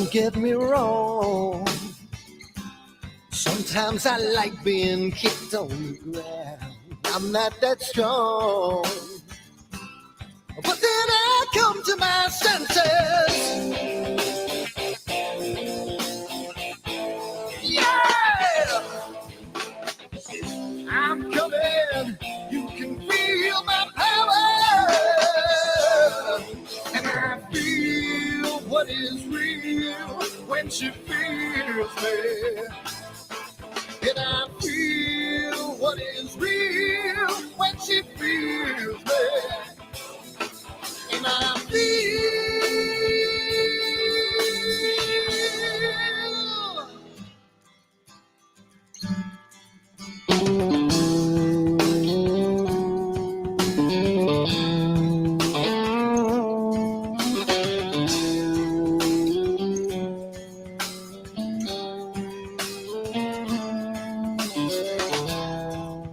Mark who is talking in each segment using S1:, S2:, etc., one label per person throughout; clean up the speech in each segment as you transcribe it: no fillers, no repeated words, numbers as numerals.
S1: Don't get me wrong. Sometimes I like being kicked on the ground. I'm not that strong. But then I come to my senses. Yeah! I'm coming. You can feel my power. And I feel what is real when she feels me. And I feel what is real when she feels me. And I feel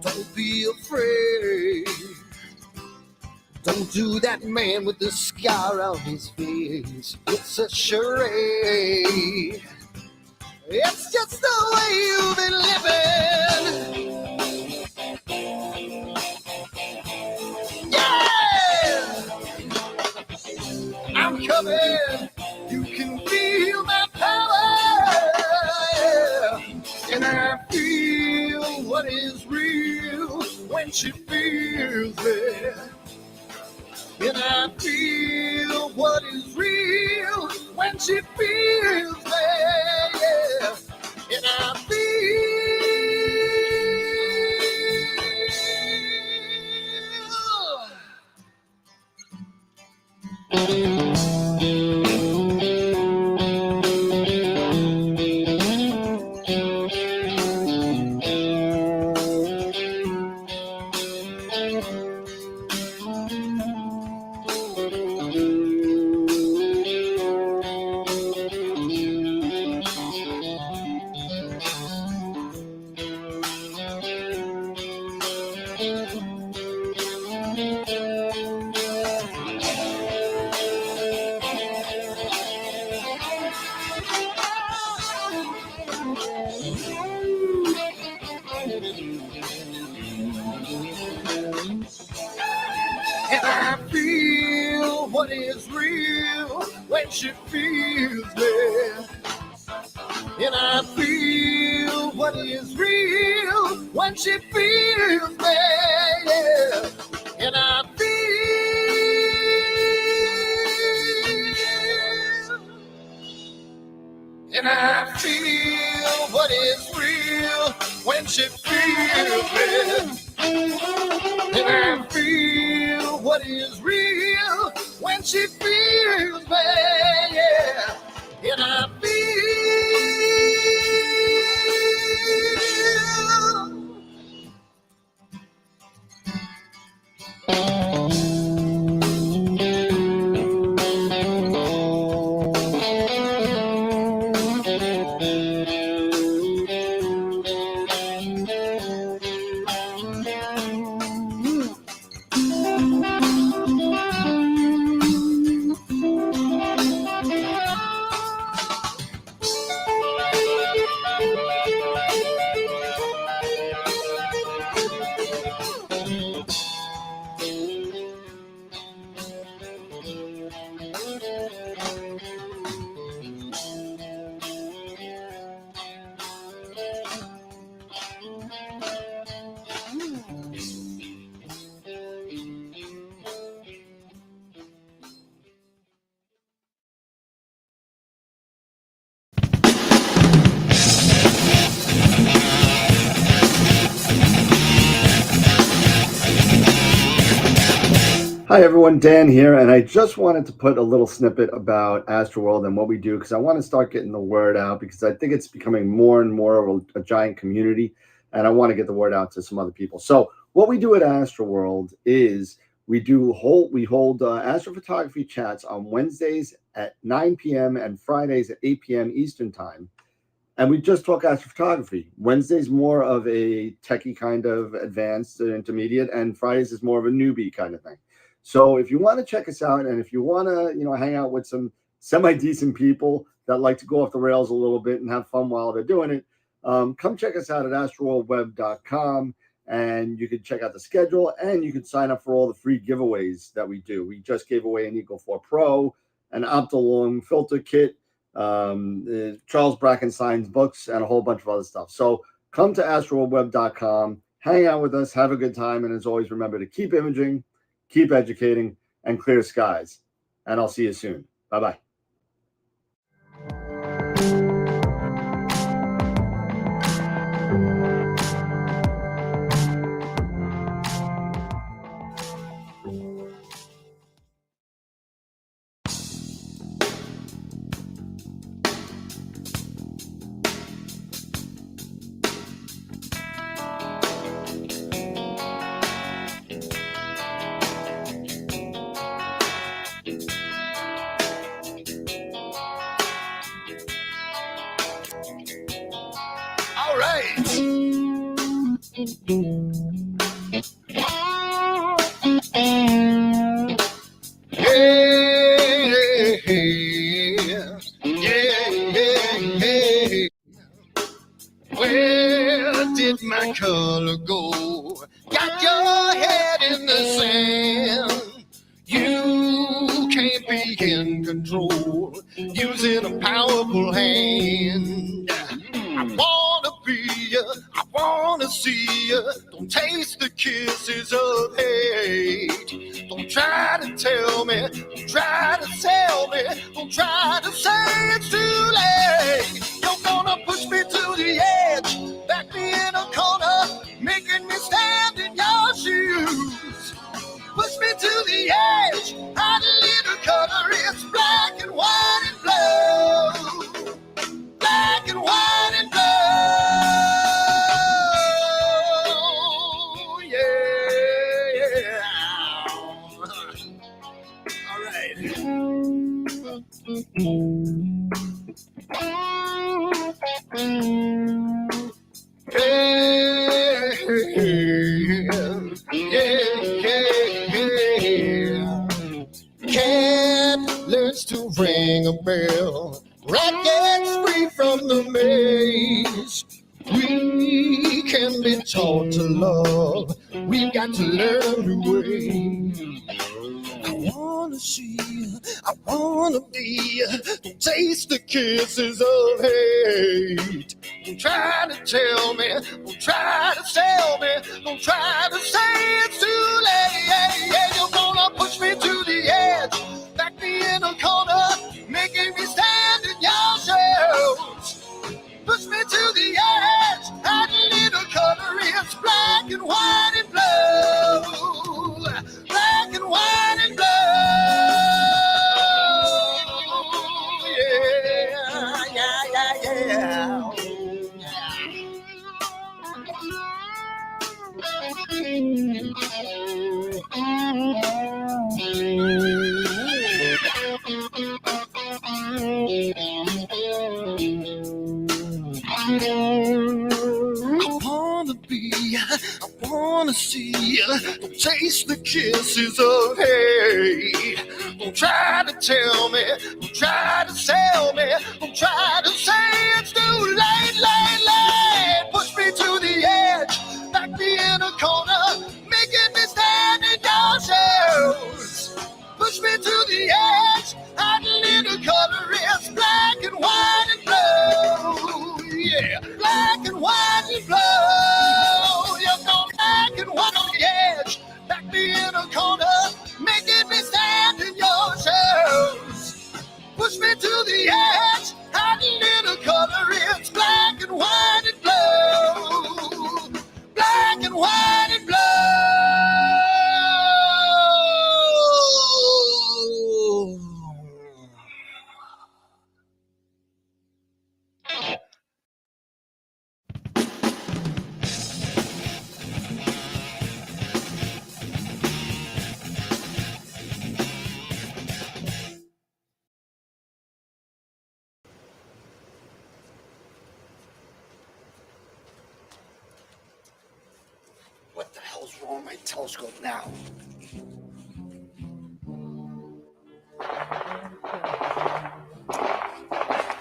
S1: don't be afraid. Don't do that man with the scar on his face. It's a charade. It's just the way you've been living. Yeah! I'm coming. You can feel my power. And I feel what is real when she feels it. And I feel what is real when she feels me. Yeah. And I And I feel what is real when she feels me. And I feel what is real when she feels me. Yeah. And I feel. And I feel what is real when she feels me. And I feel what is real when she feels me, yeah. And I feel.
S2: Hi everyone, Dan here, and I just wanted to put a little snippet about Astroworld and what we do because I want to start getting the word out because I think it's becoming more and more of a giant community, and I want to get the word out to some other people. So what we do at Astroworld is we hold astrophotography chats on Wednesdays at 9 p.m. and Fridays at 8 p.m. Eastern Time. And we just talk astrophotography. Wednesday's more of a techie kind of advanced intermediate, and Fridays is more of a newbie kind of thing. So if you want to check us out and if you want to, hang out with some semi-decent people that like to go off the rails a little bit and have fun while they're doing it, come check us out at astroworldweb.com, and you can check out the schedule, and you can sign up for all the free giveaways that we do. We just gave away an Eagle 4 Pro, an Optilong filter kit, Charles Brackenstein's books, and a whole bunch of other stuff. So come to astroworldweb.com, hang out with us, have a good time, and as always, remember to keep imaging, keep educating, and clear skies. And I'll see you soon. Bye-bye.
S1: All right. Yeah. Where did my color go? Got your head in the sand. You can't be in control, using a powerful hand. I wanna be ya, I wanna see ya. Don't taste the kisses of hate. Don't try to tell me, don't try to sell me, don't try to say it's too late. You're gonna push me to the edge, back me in a corner, making me stand in your shoes. Push me to the edge, hide a little color, it's black and white and blue. Black and white and blue, yeah. All right. Yeah. Cat learns to ring a bell. Rat gets free from the maze. We can be taught to love. We've got to learn to wait. I wanna see, I wanna be. Don't taste the kisses of hate. Don't try to tell me, don't try to sell me, don't try to say it's too late. You're gonna push me to the edge, back me in a corner, making me stand in your shoes. Push me to the edge, add a little color, it's black and white and blue. Black and white and blue, yeah. I wanna be, I wanna see, don't taste the kisses of hate. Don't try to tell me, don't try to sell me, don't try to say it's too late. Push me to the edge, back me in a corner, making me stand in your shoes. Push me to the edge, add a little color, it's black and white and blue. Yeah, black and white and blue. You're going black and white on the edge, back me in a corner, making me stand in your shoes. Push me to the edge, add a little color, it's black and white and blue. Black and white and blue. What the hell's wrong with my telescope now?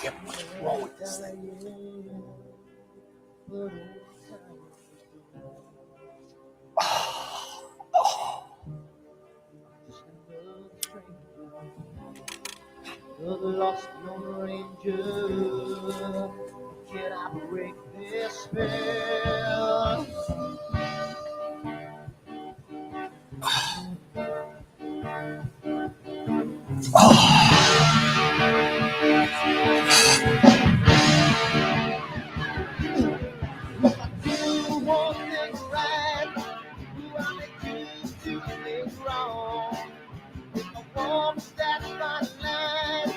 S1: Damn Another lost Lone Ranger. Can I break this spell? Do one thing right, do I make you two things wrong? If I want to stand by the line,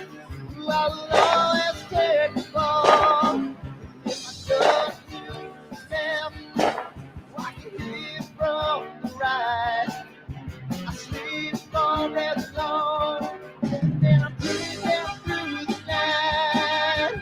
S1: do I will always take the fall? If I just do them, I can hear from the right. I sleep all day long, and then I'm breathing through the night.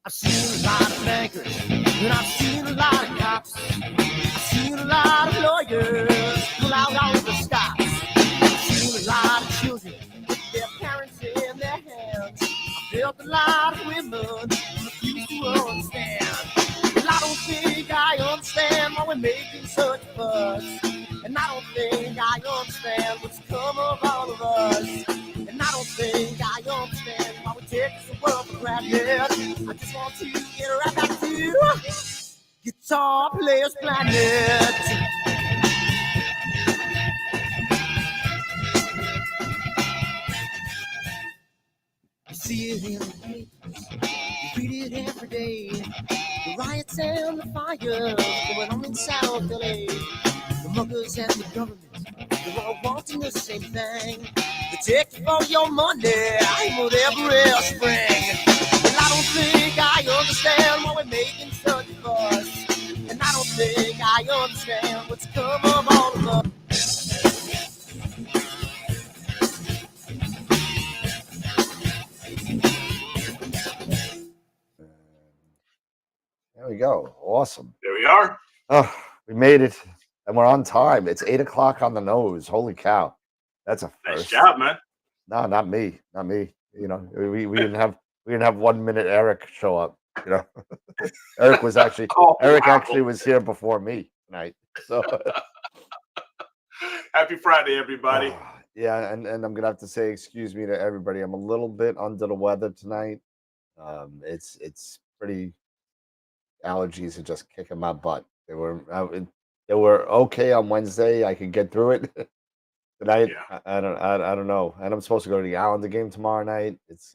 S1: I've seen a lot of bankers, and I've seen a lot of cops. I've seen a lot of lawyers pull out all the stops. I've seen a lot of children with their parents in their hands. I've felt a lot of women who refuse to understand. Well, I don't think I understand why we're making such a fuss. And I don't think I understand what's come of all of us. And I don't think I understand why we take this world for granted. I just want to get right back to Guitar Players Planet. You see it in the papers, you read it every day. The riots and the fires going on in South LA. The muggers and the government, they're all wanting the same thing. They take you for your money in whatever spring. And I don't think I understand why we're making such a fuss. And I don't think I understand what's come of all of us.
S2: There we go. Awesome.
S3: There we are.
S2: Oh, we made it, and we're on time. It's 8 o'clock on the nose. Holy cow, that's a first.
S3: Nice job, man.
S2: No, not me. Not me. You know, we didn't have 1 minute Eric show up. You know, Eric was actually actually was here before me tonight. So
S3: happy Friday, everybody.
S2: Yeah, and I'm gonna have to say excuse me to everybody. I'm a little bit under the weather tonight. It's pretty. Allergies are just kicking my butt. They were okay on Wednesday. I could get through it. Tonight,
S3: Yeah.
S2: I don't know. And I'm supposed to go to the Islander game tomorrow night. It's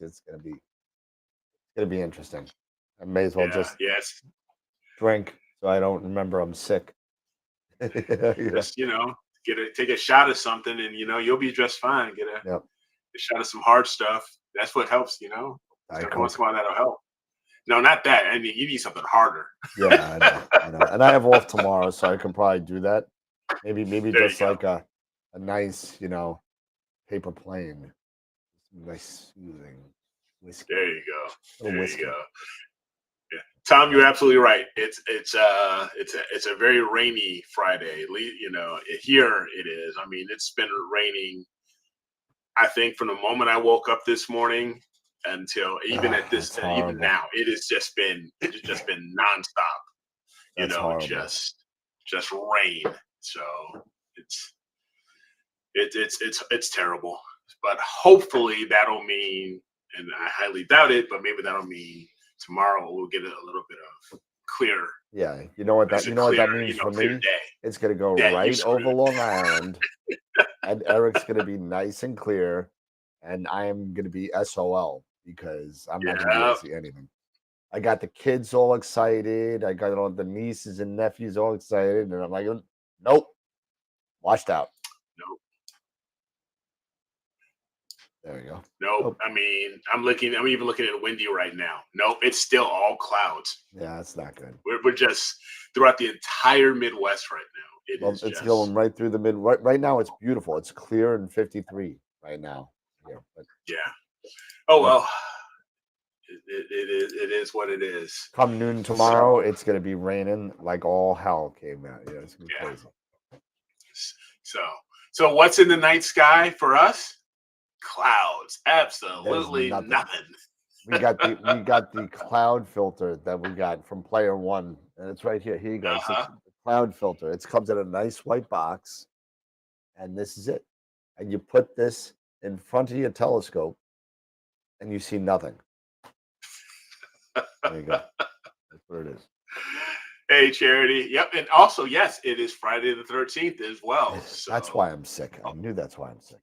S2: gonna be interesting. I may as well just drink so I don't remember I'm sick.
S3: Just take a shot of something, and you'll be just fine. Get a shot of some hard stuff. That's what helps. Every once in a while that'll help. No, not that. I mean, you need something harder.
S2: Yeah, I know. And I have off tomorrow, so I can probably do that. Maybe
S3: There
S2: just
S3: you go.
S2: like a nice, paper plane. Nice soothing whiskey.
S3: There you go. There
S2: whiskey.
S3: you go. Yeah. Tom, you're absolutely right. It's a very rainy Friday. Here it is. I mean, it's been raining. I think from the moment I woke up this morning until even at this even now, it's just been nonstop.
S2: Horrible.
S3: just rain. So it's terrible. But hopefully that'll mean, and I highly doubt it, but maybe that'll mean tomorrow we'll get a little bit of clear.
S2: Yeah, you know what that means for me?
S3: Day.
S2: It's gonna go right over Long Island, and Eric's gonna be nice and clear, and I am gonna be SOL because I'm not gonna be able to see anything. I got the kids all excited. I got all the nieces and nephews all excited, and I'm like, nope, washed out.
S3: Nope.
S2: There we go.
S3: Nope. I mean, I'm even looking at windy right now. Nope, it's still all clouds.
S2: Yeah, that's not good.
S3: We're just throughout the entire Midwest right now.
S2: Well, it's going right through the mid. Right now, it's beautiful. It's clear and 53 right now here. But
S3: yeah. Oh well, it is what it is.
S2: come noon tomorrow, it's gonna be raining like all hell came out. Yeah, it's gonna be crazy.
S3: So what's in the night sky for us? Clouds. Absolutely
S2: There's
S3: nothing.
S2: We got the cloud filter that we got from Player One, and it's right here. Here you go. It's the cloud filter. It comes in a nice white box, and this is it. And you put this in front of your telescope, and you see nothing. There you go. That's what it is.
S3: Hey, Charity. Yep. And also, yes, it is Friday the 13th as well. So
S2: that's why I'm sick. I knew that's why I'm sick.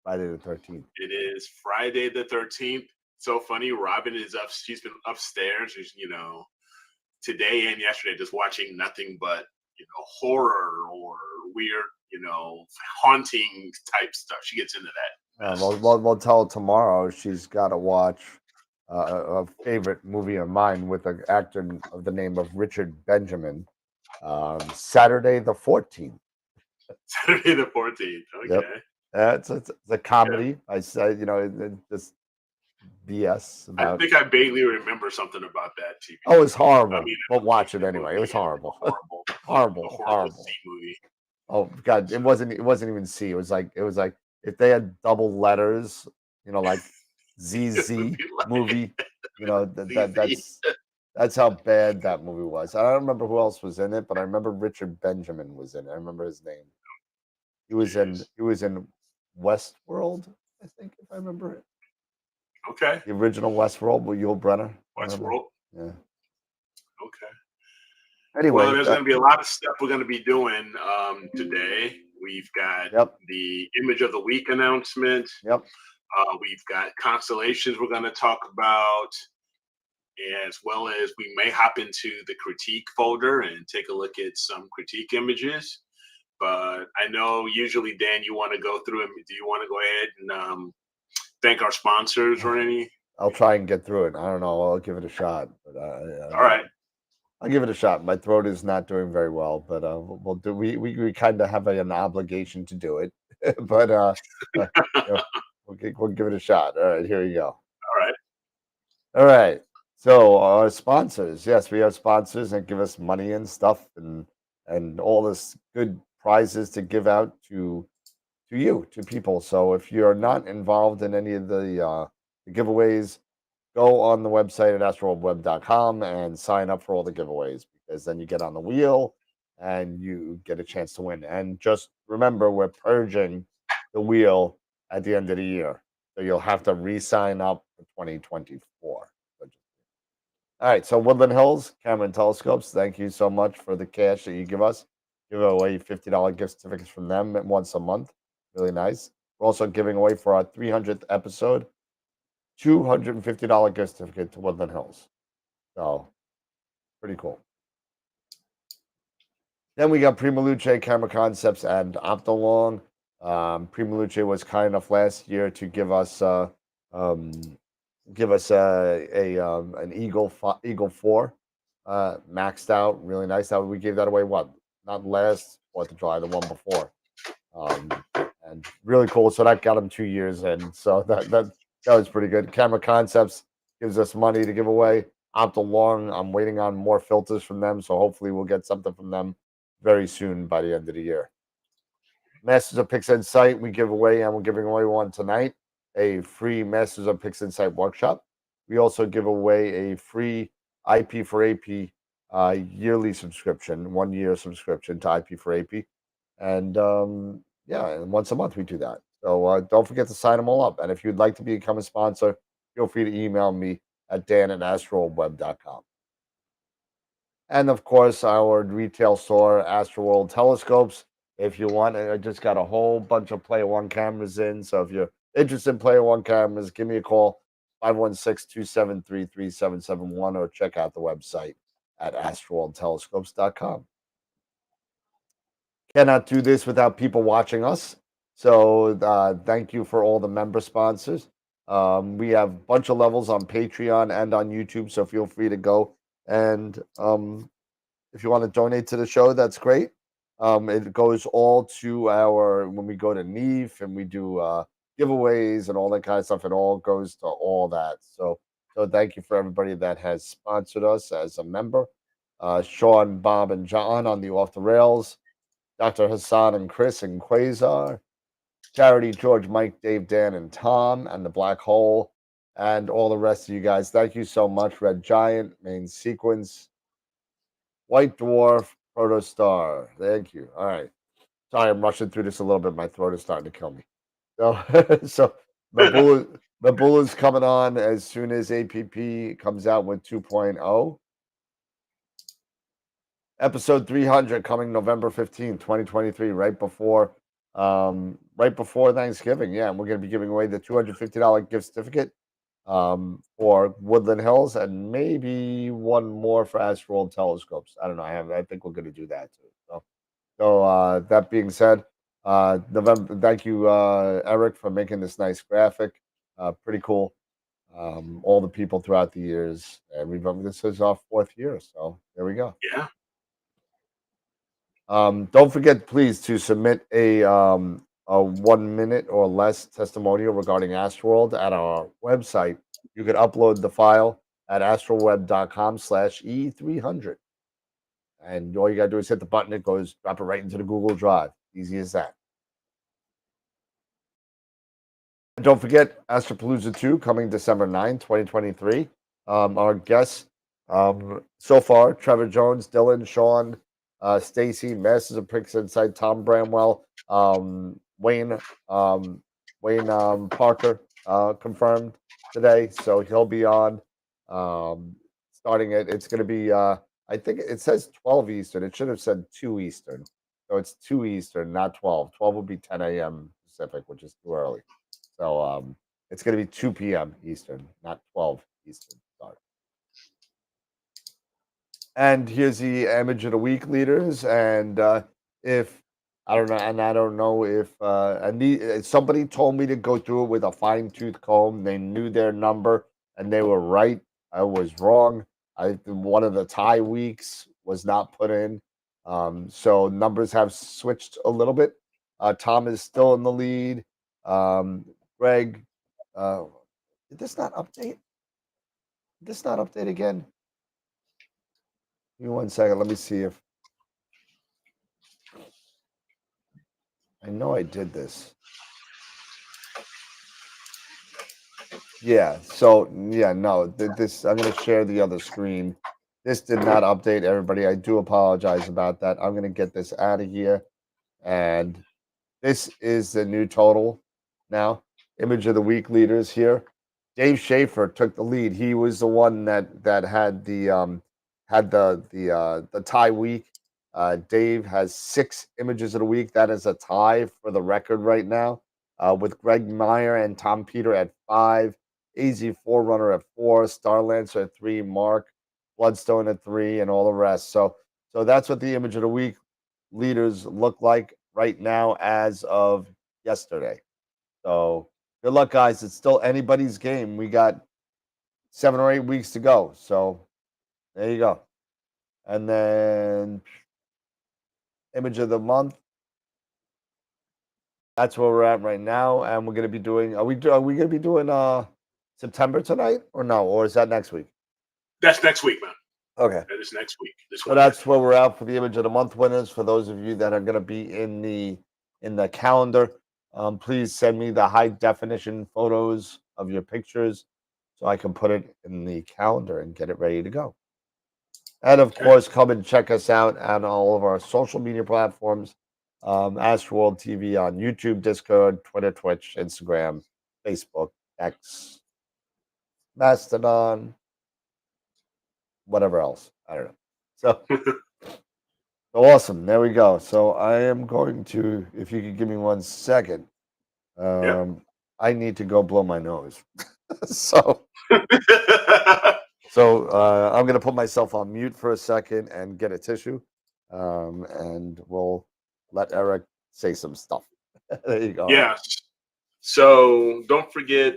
S2: Friday the 13th.
S3: It is Friday the 13th. So funny. Robin is up. She's been upstairs, today and yesterday, just watching nothing but, horror or weird, haunting type stuff. She gets into that.
S2: We'll tell her tomorrow she's got to watch a favorite movie of mine with an actor of the name of Richard Benjamin, Saturday the 14th.
S3: Saturday the 14th. Okay.
S2: Yep. It's a comedy. Yeah. I said, just BS.
S3: I think I vaguely remember something about that TV.
S2: Oh, it's horrible. But watch it anyway. It was horrible. Horrible
S3: C movie.
S2: Oh God, it wasn't even C. It was like if they had double letters, like ZZ movie, that's how bad that movie was. I don't remember who else was in it, but I remember Richard Benjamin was in it. I remember his name. He was in Westworld, I think, if I remember it.
S3: Okay.
S2: The original Westworld with Yul Brynner.
S3: Westworld.
S2: Yeah.
S3: Okay.
S2: Anyway,
S3: well, there's going to be a lot of stuff we're going to be doing today. We've got the Image of the Week announcement.
S2: Yep.
S3: We've got constellations we're going to talk about, as well as we may hop into the critique folder and take a look at some critique images. But I know usually, Dan, you want to go through them. Do you want to go ahead and thank our sponsors or any?
S2: I'll try and get through it. I don't know. I'll give it a shot. But
S3: all right.
S2: I'll give it a shot. My throat is not doing very well, but we'll do. We kind of have an obligation to do it, but we'll give it a shot. All right, here you go. All right. So our sponsors, yes, we have sponsors that give us money and stuff, and all this good prizes to give out to people. So if you're not involved in any of the giveaways, go on the website at astroworldweb.com and sign up for all the giveaways, because then you get on the wheel and you get a chance to win. And just remember, we're purging the wheel at the end of the year. So you'll have to re-sign up for 2024. All right, so Woodland Hills Camera and Telescopes, thank you so much for the cash that you give us. Give away $50 gift certificates from them once a month. Really nice. We're also giving away for our 300th episode $250 gift certificate to Woodland Hills. So, pretty cool. Then we got Prima Luce Camera Concepts and Optolong. Prima Luce was kind enough last year to give us an Eagle 4 maxed out, really nice. That we gave that away. Not last 4th of July, the one before, and really cool. So that got them 2 years in. So that was pretty good. Camera Concepts gives us money to give away. Optolong, I'm waiting on more filters from them, so hopefully we'll get something from them very soon by the end of the year. Masters of PixInsight, we give away, and we're giving away one tonight, a free Masters of PixInsight workshop. We also give away a free IP4AP yearly subscription, 1 year subscription to IP4AP. And and once a month we do that. So don't forget to sign them all up. And if you'd like to become a sponsor, feel free to email me at dan@astroworldweb.com. And of course, our retail store, Astroworld Telescopes. If you want, I just got a whole bunch of Player One cameras in. So if you're interested in Player One cameras, give me a call, 516-273-3771, or check out the website at astroworldtelescopes.com. Cannot do this without people watching us. So thank you for all the member sponsors. We have a bunch of levels on Patreon and on YouTube, so feel free to go. And if you want to donate to the show, that's great. It goes all to our when we go to NEEF and we do giveaways and all that kind of stuff. It all goes to all that. So thank you for everybody that has sponsored us as a member. Sean, Bob, and John on the Off the Rails. Dr. Hassan and Chris and Quasar. Charity, George, Mike, Dave, Dan, and Tom, and the Black Hole, and all the rest of you guys. Thank you so much. Red Giant, Main Sequence, White Dwarf, Protostar. Thank you. All right. Sorry, I'm rushing through this a little bit. My throat is starting to kill me. So, so Mabula is coming on as soon as APP comes out with 2.0. Episode 300 coming November 15th, 2023, right before Thanksgiving. Yeah, and we're going to be giving away the $250 gift certificate for Woodland Hills and maybe one more for Astral Telescopes. I don't know. I think we're going to do that too. So that being said, November. Thank you, Eric, for making this nice graphic. Pretty cool. All the people throughout the years, and this is our 4th year. So there we go.
S3: Yeah.
S2: Don't forget, please, to submit a 1 minute or less testimonial regarding Astroworld at our website. You can upload the file at astroweb.com/E300. And all you got to do is hit the button. It goes, drop it right into the Google Drive. Easy as that. And don't forget, Astropalooza 2 coming December 9, 2023. Our guests so far, Trevor Jones, Dylan, Sean, Stacy, Masters of Pricks Insight, Tom Bramwell, Wayne Parker confirmed today, so he'll be on. Starting it's going to be I think it says 12 Eastern. It should have said 2 Eastern, so it's 2 Eastern, not 12. 12 will be 10 a.m. Pacific, which is too early. So it's going to be 2 p.m. Eastern, not 12 Eastern. Sorry. And here's the image of the week leaders. And if I don't know if somebody told me to go through it with a fine tooth comb. They knew their number and they were right. I was wrong. One of the tie weeks was not put in, so numbers have switched a little bit. Tom is still in the lead. Greg, did this not update? Did this not update again? Give me 1 second. Let me see if I know I did this. Yeah. So yeah, no. This I'm going to share the other screen. This did not update, everybody. I do apologize about that. I'm going to get this out of here, and this is the new total now. Image of the week leaders here. Dave Schaefer took the lead. He was the one that had the tie week. Dave has 6 images of the week. That is a tie for the record right now, with Greg Meyer and Tom Peter at 5, AZ Forerunner at 4, Starlancer at 3, Mark Bloodstone at 3, and all the rest. So that's what the image of the week leaders look like right now as of yesterday. So good luck, guys. It's still anybody's game. We got 7 or 8 weeks to go. So there you go. And then image of the month. That's where we're at right now. And we're gonna be doing are we gonna be doing September tonight or no? Or is that next week?
S3: That's next week, man.
S2: Okay.
S3: That is next week.
S2: So that's where we're at for the image of the month winners. For those of you that are gonna be in the calendar, please send me the high definition photos of your pictures so I can put it in the calendar and get it ready to go. And of course, come and check us out on all of our social media platforms. Astroworld TV on YouTube, Discord, Twitter, Twitch, Instagram, Facebook, X, Mastodon, whatever else. I don't know. So, so awesome. There we go. So I am going to, if you could give me 1 second, I need to go blow my nose. so I'm going to put myself on mute for a second and get a tissue, and we'll let Eric say some stuff. There you go.
S3: Yeah. So don't forget,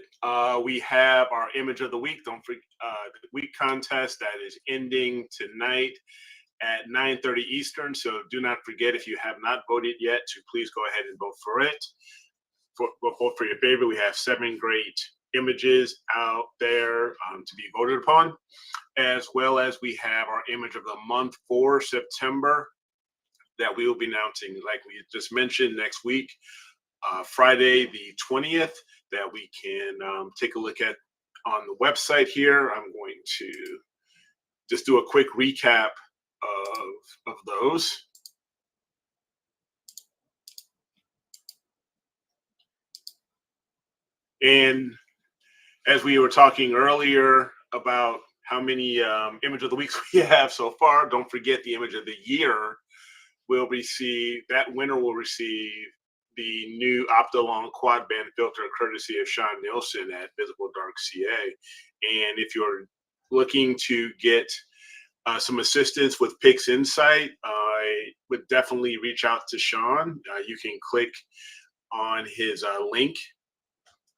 S3: we have our image of the week. Don't forget the week contest that is ending tonight. at 9:30 Eastern. So do not forget, if you have not voted yet, to please go ahead and vote for it. Vote for your favorite. We have 7 great images out there to be voted upon, as well as we have our image of the month for September that we will be announcing, like we just mentioned, next week, Friday the 20th, that we can take a look at on the website here. I'm going to just do a quick recap of those. And as we were talking earlier about how many image of the weeks we have so far, don't forget the image of the year will receive, that winner will receive the new Optolong quad band filter courtesy of Sean Nielsen at Visible Dark CA. And if you're looking to get some assistance with Pix Insight, I would definitely reach out to Sean. You can click on his link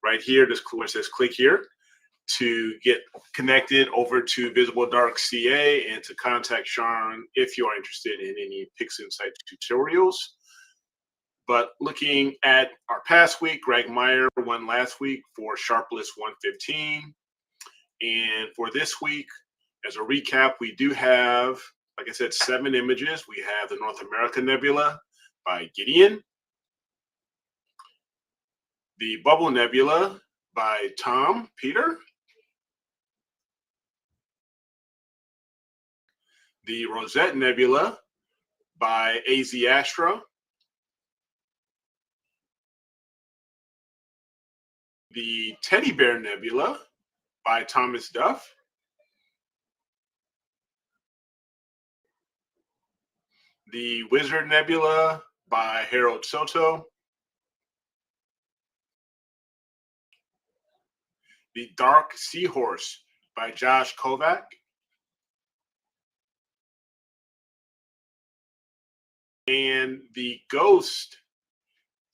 S3: right here, this where it says click here, to get connected over to Visible Dark CA and to contact Sean if you are interested in any Pix Insight tutorials. But looking at our past week, Greg Meyer won last week for Sharpless 115. And for this week, as a recap, we do have, like I said, 7 images. We have the North America Nebula by Gideon, the Bubble Nebula by Tom Peter, the Rosette Nebula by AZ Astro, the Teddy Bear Nebula by Thomas Duff, the Wizard Nebula by Harold Soto, the Dark Seahorse by Josh Kovac, and the Ghost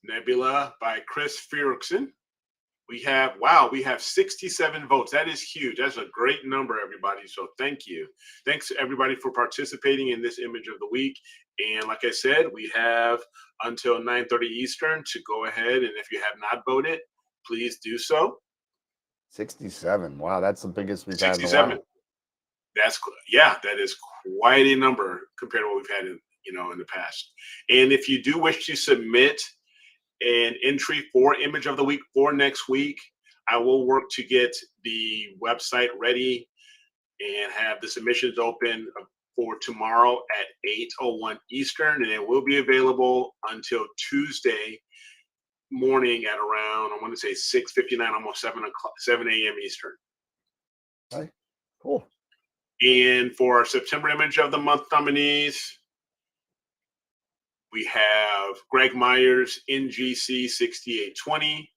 S3: Nebula by Chris Fierksen. We have 67 votes. That is huge. That's a great number, everybody. So thank you. Thanks to everybody for participating in this image of the week. And like I said, we have until 9:30 Eastern to go ahead. And if you have not voted, please do so.
S2: 67. Wow, that's the biggest we've had in a
S3: 67.
S2: while.
S3: That is quite a number compared to what we've had in the past. And if you do wish to submit an entry for image of the week for next week, I will work to get the website ready and have the submissions open for tomorrow at 8:01 Eastern, and it will be available until Tuesday morning at around, I want to say 6:59, almost 7 a.m. Eastern.
S2: Okay, cool.
S3: And for our September image of the month nominees, we have Greg Myers, NGC 6820,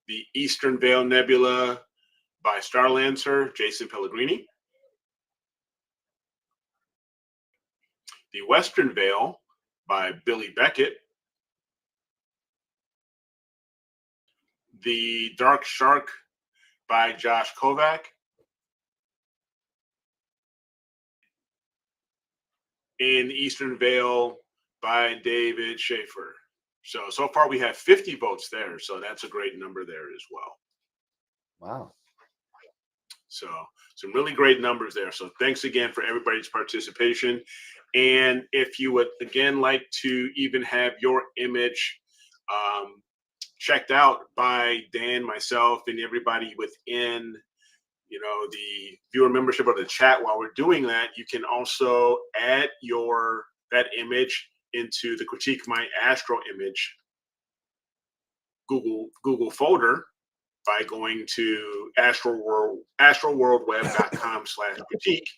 S3: the Eastern Veil Nebula by Starlancer, Jason Pellegrini, the Western Veil by Billy Beckett, the Dark Shark by Josh Kovac, and the Eastern Veil by David Schaefer. So far we have 50 votes there. So that's a great number there as well.
S2: Wow.
S3: So some really great numbers there. So thanks again for everybody's participation. And if you would, again, like to even have your image checked out by Dan, myself, and everybody within the viewer membership or the chat, while we're doing that, you can also add that image into the Critique My Astro Image Google folder by going to astroworldweb.com/critique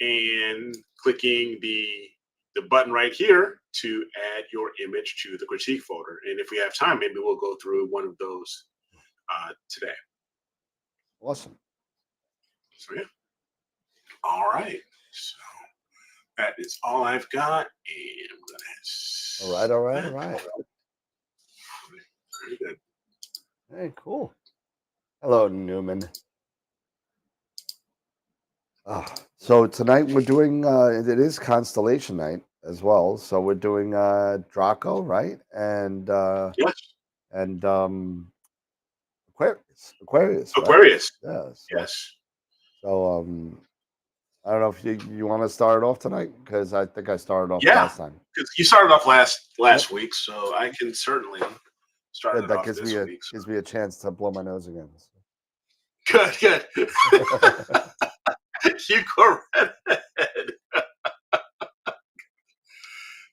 S3: and clicking the button right here to add your image to the critique folder. And if we have time, maybe we'll go through one of those today.
S2: Awesome.
S3: So yeah. All right. So that is all I've got. And I'm gonna
S2: All right.
S3: Very good.
S2: Hey, cool. Hello, Newman. So tonight we're doing it is Constellation night as well. So we're doing Draco, right?
S3: Yes.
S2: And Aquarius, right?
S3: Aquarius.
S2: Yeah.
S3: Yes.
S2: So I don't know if you want to start it off tonight because I think I started off
S3: Yeah.
S2: last time.
S3: Because you started off last
S2: Yep.
S3: week, so I can certainly start
S2: Good.
S3: it
S2: That
S3: off this week.
S2: gives me a chance to blow my nose again.
S3: Good, good. You go right ahead.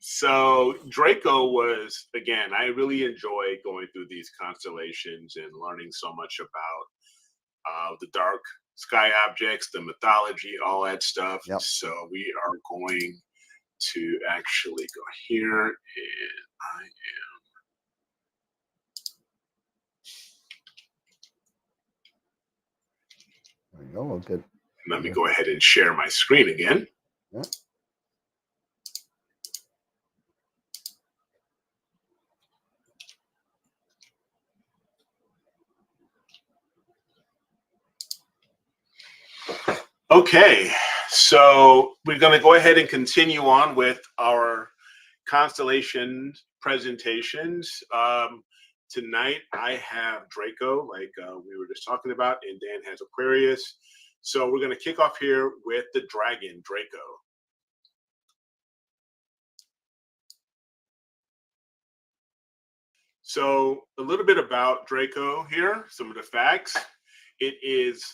S3: So Draco was, again, I really enjoy going through these constellations and learning so much about the dark sky objects, the mythology, all that stuff.
S2: Yep.
S3: So we are going to actually go here, and I am.
S2: There you go. Well, good.
S3: Let me go ahead and share my screen again.
S2: Yeah.
S3: Okay, so we're going to go ahead and continue on with our constellation presentations. Tonight I have Draco, like we were just talking about, and Dan has Aquarius. So we're going to kick off here with the dragon, Draco. So a little bit about Draco here, some of the facts. It is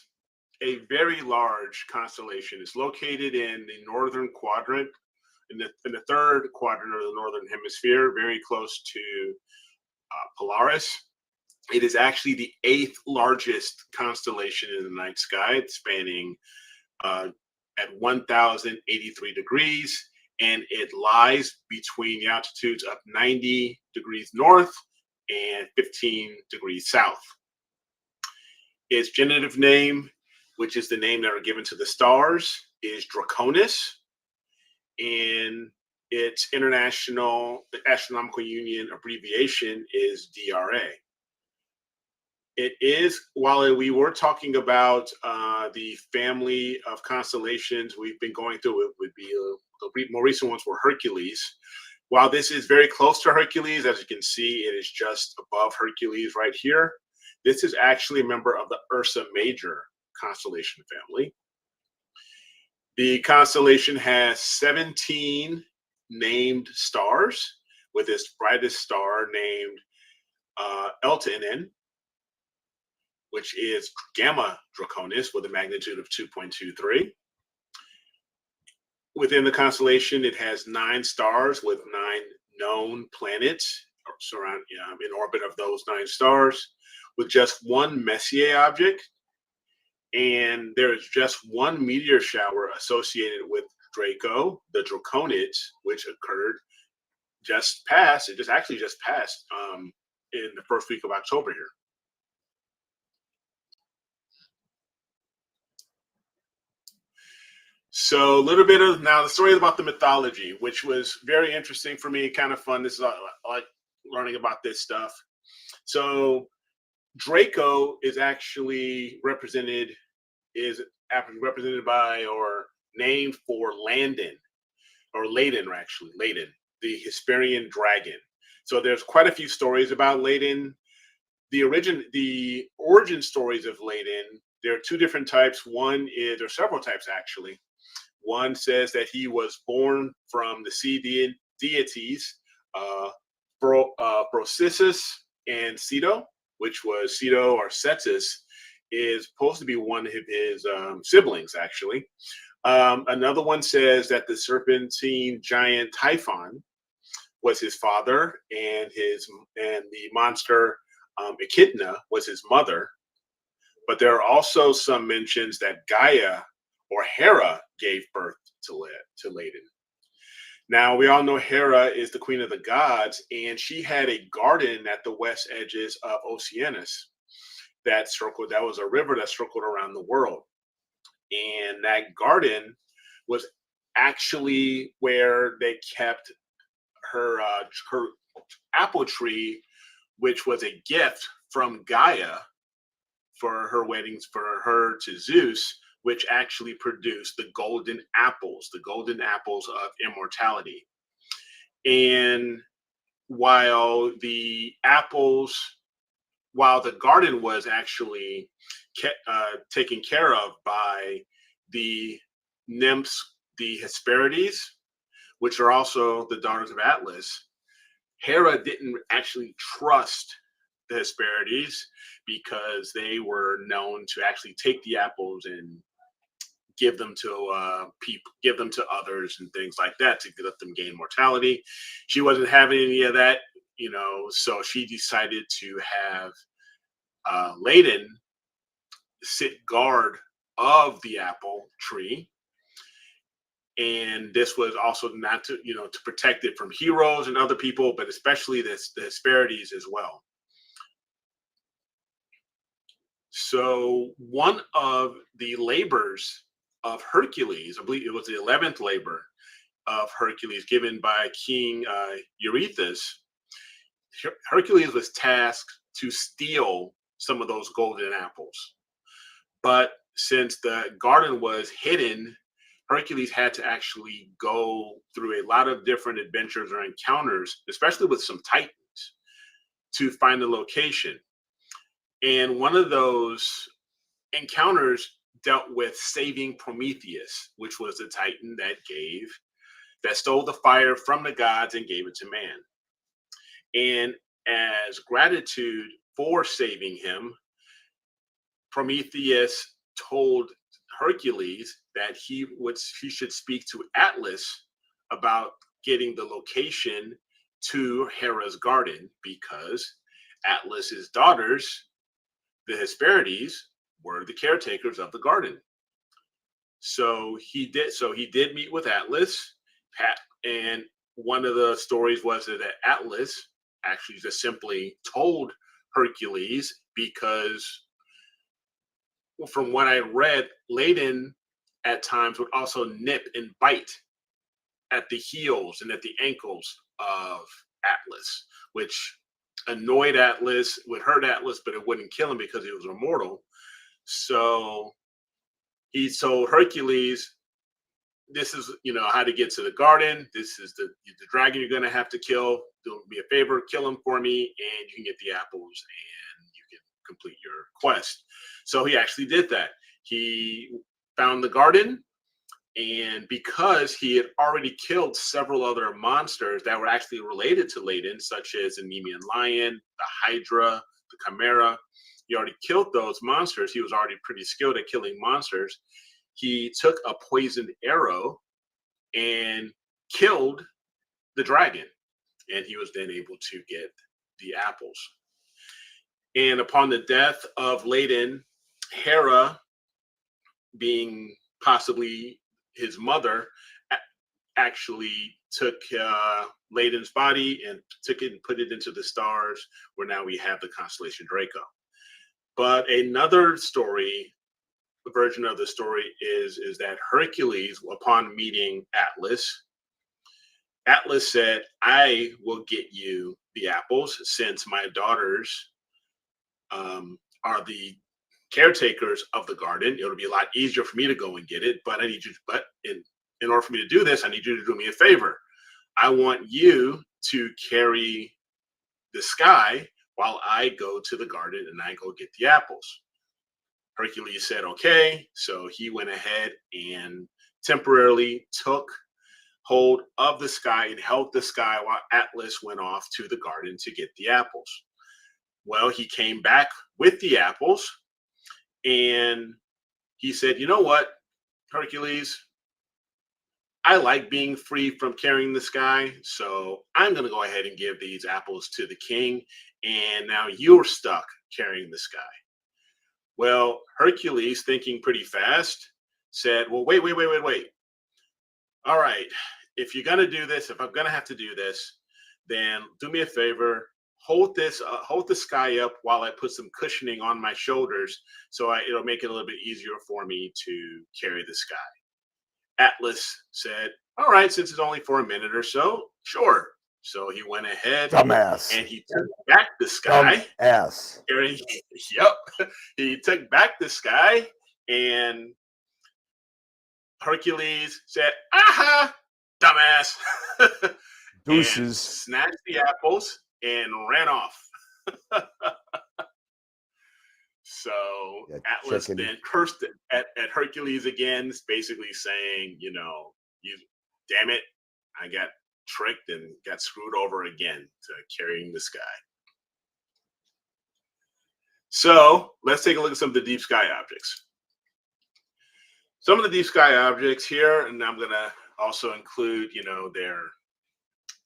S3: a very large constellation. It's located in the northern quadrant, in the third quadrant of the northern hemisphere, very close to Polaris. It is actually the 8th largest constellation in the night sky, spanning at 1,083 degrees, and it lies between the altitudes of 90 degrees north and 15 degrees south. Its genitive name, which is the name that are given to the stars, is Draconis, and its international astronomical union abbreviation is DRA. It is, while we were talking about the family of constellations we've been going through, it would be the more recent ones were Hercules. While this is very close to Hercules, as you can see, it is just above Hercules right here. This is actually a member of the Ursa Major constellation family. The constellation has 17 named stars, with its brightest star named Ltn, which is Gamma Draconis with a magnitude of 2.23. Within the constellation, it has 9 stars with 9 known planets surround in orbit of those 9 stars, with just one Messier object. And there is just one meteor shower associated with Draco, the Draconids, which occurred just passed. It just actually just passed in the first week of October here. So a little bit of now the story about the mythology, which was very interesting for me, kind of fun. This is I like learning about this stuff. So Draco is actually represented by or named for Landon or Ladin, actually Ladin, the Hesperian dragon. So there's quite a few stories about Ladin. The origin stories of Ladin, there are 2 different types. One is, or several types actually. One says that he was born from the sea deities Brocissus and Ceto, which was Ceto or Cetus, is supposed to be one of his siblings, actually. Another one says that the serpentine giant Typhon was his father, and the monster Echidna was his mother. But there are also some mentions that Gaia or Hera gave birth to Ladin. Now, we all know Hera is the queen of the gods, and she had a garden at the west edges of Oceanus that was a river that circled around the world. And that garden was actually where they kept her apple tree, which was a gift from Gaia for her weddings for her to Zeus, which actually produced the golden apples of immortality. And while the garden was actually taken care of by the nymphs, the Hesperides, which are also the daughters of Atlas, Hera didn't actually trust the Hesperides because they were known to actually take the apples and give them to give them to others and things like that to let them gain mortality. She wasn't having any of that, so she decided to have Ladon sit guard of the apple tree. And this was also not to protect it from heroes and other people, but especially the Hesperides as well. So one of the labors of Hercules, I believe it was the 11th labor of Hercules given by King Eurystheus, Hercules was tasked to steal some of those golden apples. But since the garden was hidden, Hercules had to actually go through a lot of different adventures or encounters, especially with some titans, to find the location. And one of those encounters dealt with saving Prometheus, which was the titan that stole the fire from the gods and gave it to man. And as gratitude for saving him, Prometheus told Hercules that he should speak to Atlas about getting the location to Hera's garden, because Atlas's daughters, the Hesperides, were the caretakers of the garden. So he did meet with Atlas, and one of the stories was that Atlas actually just simply told Hercules because, from what I read, Ladon at times would also nip and bite at the heels and at the ankles of Atlas, which annoyed Atlas, would hurt Atlas, but it wouldn't kill him because he was immortal. So he told Hercules, this is, how to get to the garden. This is the dragon you're going to have to kill. Do me a favor, kill him for me, and you can get the apples and you can complete your quest. So he actually did that. He found the garden, and because he had already killed several other monsters that were actually related to Ladon, such as the Nemean lion, the Hydra, the Chimera, he already killed those monsters. He was already pretty skilled at killing monsters. He took a poisoned arrow and killed the dragon, and he was then able to get the apples. And upon the death of Ladon, Hera, being possibly his mother, actually took Ladon's body and took it and put it into the stars, where now we have the constellation Draco. But another version of the story is that Hercules, upon meeting Atlas said, I will get you the apples, since my daughters are the caretakers of the garden. It'll be a lot easier for me to go and get it, but in order for me to do this, I need you to do me a favor. I want you to carry the sky while I go to the garden and I go get the apples. Hercules said, okay. So he went ahead and temporarily took hold of the sky and held the sky while Atlas went off to the garden to get the apples. Well, he came back with the apples, and he said, you know what, Hercules, I like being free from carrying the sky, so I'm going to go ahead and give these apples to the king, and now you're stuck carrying the sky. Well, Hercules, thinking pretty fast, said, well, wait. All right, if you're going to do this, if I'm going to have to do this, then do me a favor, hold the sky up while I put some cushioning on my shoulders, so it'll make it a little bit easier for me to carry the sky. Atlas said, all right, since it's only for a minute or so, sure. So he went ahead
S4: Dumbass.
S3: and he took back the sky.
S4: Dumbass.
S3: Yep. He took back the sky, and Hercules said, "Aha, dumbass," and
S4: Deuces.
S3: snatched the apples and ran off. So
S4: Yeah,
S3: Atlas
S4: chicken.
S3: then cursed at Hercules again, basically saying, "You damn it, I got tricked and got screwed over again to carrying the sky." So let's take a look at some of the deep sky objects. Some of the deep sky objects here, and I'm gonna also include,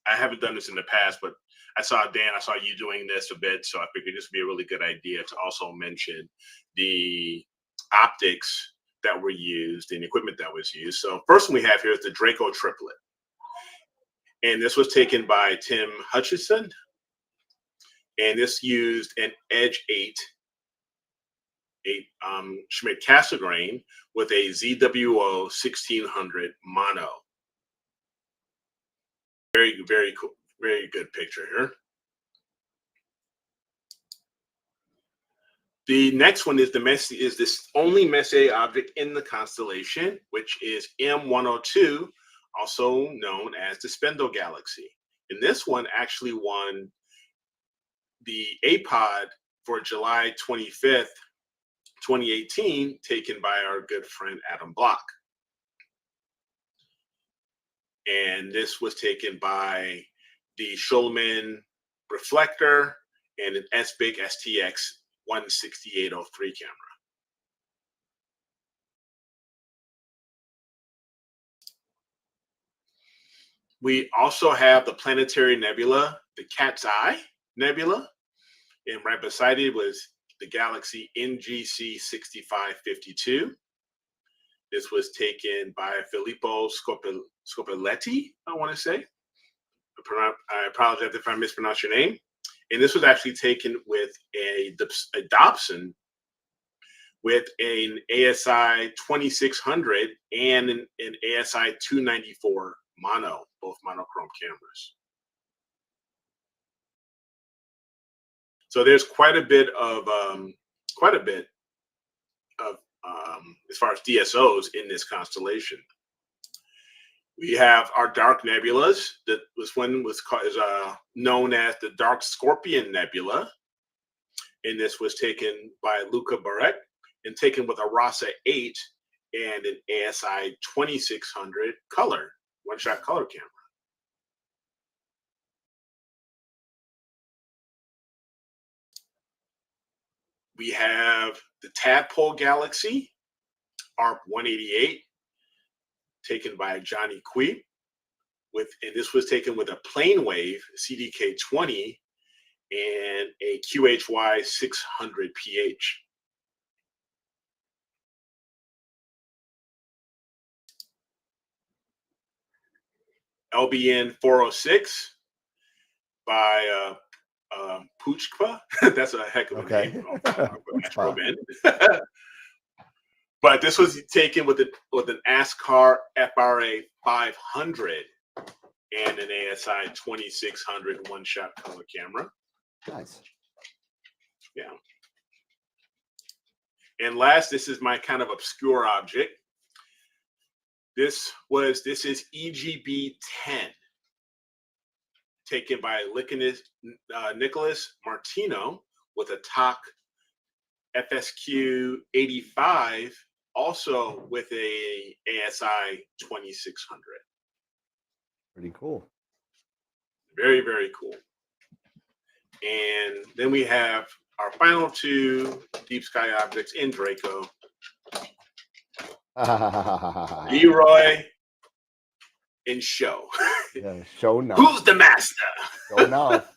S3: I haven't done this in the past, but I saw you doing this a bit, so I figured this would be a really good idea to also mention the optics that were used and equipment that was used. So first one we have here is the Draco triplet. And this was taken by Tim Hutchison. And this used an Edge 8 Schmidt Cassegrain with a ZWO 1600 mono. Very, very cool. Very good picture here. The next one is this only Messier object in the constellation, which is M102, also known as the Spindle Galaxy. And this one actually won the APOD for July 25th, 2018, taken by our good friend Adam Block. And this was taken by the Schulman reflector and an S-Big STX 16803 camera. We also have the planetary nebula, the Cat's Eye Nebula, and right beside it was the galaxy NGC 6552. This was taken by Filippo Scopiletti, I want to say. I apologize if I mispronounced your name. And this was actually taken with a Dobson with an ASI 2600 and an ASI 294 mono, both monochrome cameras. So there's quite a bit of as far as DSOs in this constellation. We have our dark nebulas. That was known as the Dark Scorpion Nebula, and this was taken by Luca Barrett and taken with a RASA 8 and an ASI 2600 color, one-shot color camera. We have the Tadpole Galaxy, ARP 188, taken by Johnny Quee, and this was taken with a plane wave CDK 20 and a QHY 600 PH. LBN 406 by Puchka. That's a heck of a name. But this was taken with an ASCAR FRA 500 and an ASI 2600 one-shot color camera.
S4: Nice.
S3: Yeah. And last, this is my kind of obscure object. This is EGB 10, taken by Nicholas Martino with a TOC FSQ 85, also with a ASI 2600.
S4: Pretty cool.
S3: Very, very cool. And then we have our final two deep sky objects in Draco. Leroy and Show.
S4: Yeah, show enough.
S3: Who's the master?
S4: Show enough.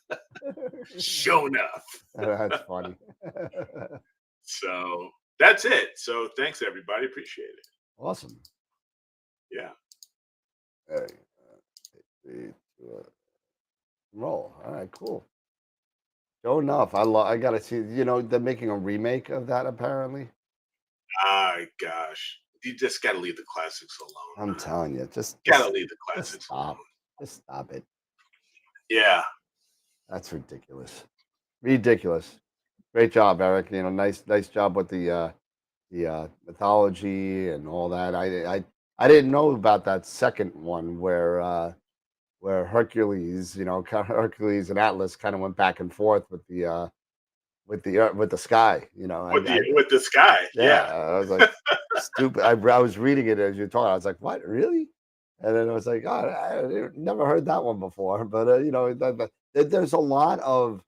S3: Show enough.
S4: That's funny.
S3: So that's it. So thanks, everybody. Appreciate it.
S4: Awesome.
S3: Yeah.
S4: Roll. All right, cool. Show enough. I gotta see. They're making a remake of that apparently.
S3: Gosh, you just gotta leave the classics alone.
S4: I'm telling you, just
S3: gotta leave the classics alone.
S4: Just stop it.
S3: Yeah.
S4: That's ridiculous. Ridiculous. Great job, Eric. Nice job with the mythology and all that. I didn't know about that second one where Hercules, Hercules and Atlas kind of went back and forth with the sky.
S3: With the sky.
S4: Yeah,
S3: Yeah.
S4: I was like, stupid. I was reading it as you're talking. I was like, what, really? And then I was like, oh, I never heard that one before. But there's a lot of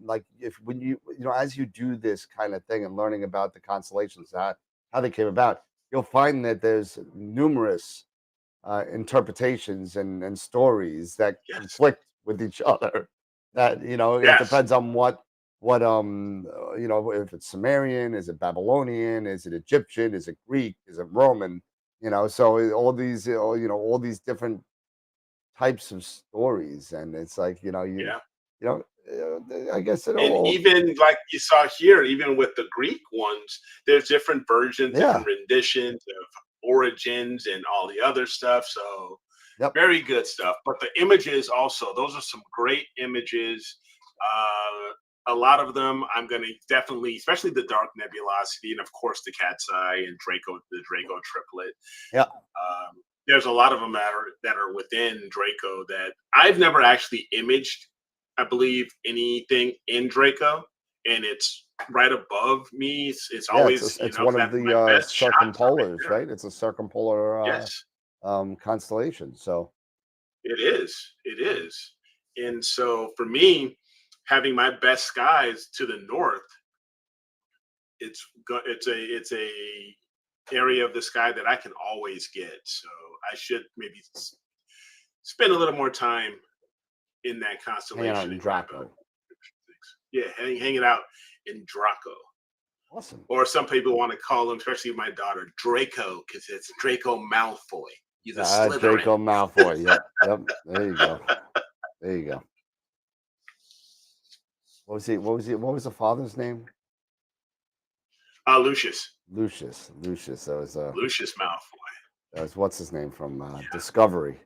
S4: like, if when as you do this kind of thing and learning about the constellations, how they came about, you'll find that there's numerous interpretations and stories that
S3: Yes.
S4: conflict with each other. That it
S3: Yes.
S4: depends on what if it's Sumerian, is it Babylonian, is it Egyptian, is it Greek, is it Roman? So all these different types of stories, and it's like I guess it
S3: And
S4: all.
S3: even like you saw here, even with the Greek ones, there's different versions,
S4: Yeah.
S3: different renditions of origins and all the other stuff. So
S4: Yep.
S3: very good stuff. But the images also, those are some great images. A lot of them I'm going to definitely, especially the dark nebulosity, and of course the cat's eye and the Draco triplet.
S4: Yeah.
S3: There's a lot of them that are within Draco that I've never actually imaged, I believe, anything in Draco, and it's right above me. It's always
S4: it's one of the circumpolars, right? It's a circumpolar
S3: yes,
S4: constellation. So
S3: it is. And so for me, having my best skies to the north, it's a area of the sky that I can always get. So I should maybe spend a little more time in that constellation
S4: in Draco.
S3: Yeah, hanging out in Draco.
S4: Awesome.
S3: Or some people want to call him, especially my daughter, Draco, because it's Draco Malfoy. He's a Slytherin.
S4: Draco Malfoy. Yep. There you go. There you go. What was the father's name?
S3: Lucius.
S4: Lucius. That was
S3: Lucius Malfoy.
S4: That was what's his name from Discovery.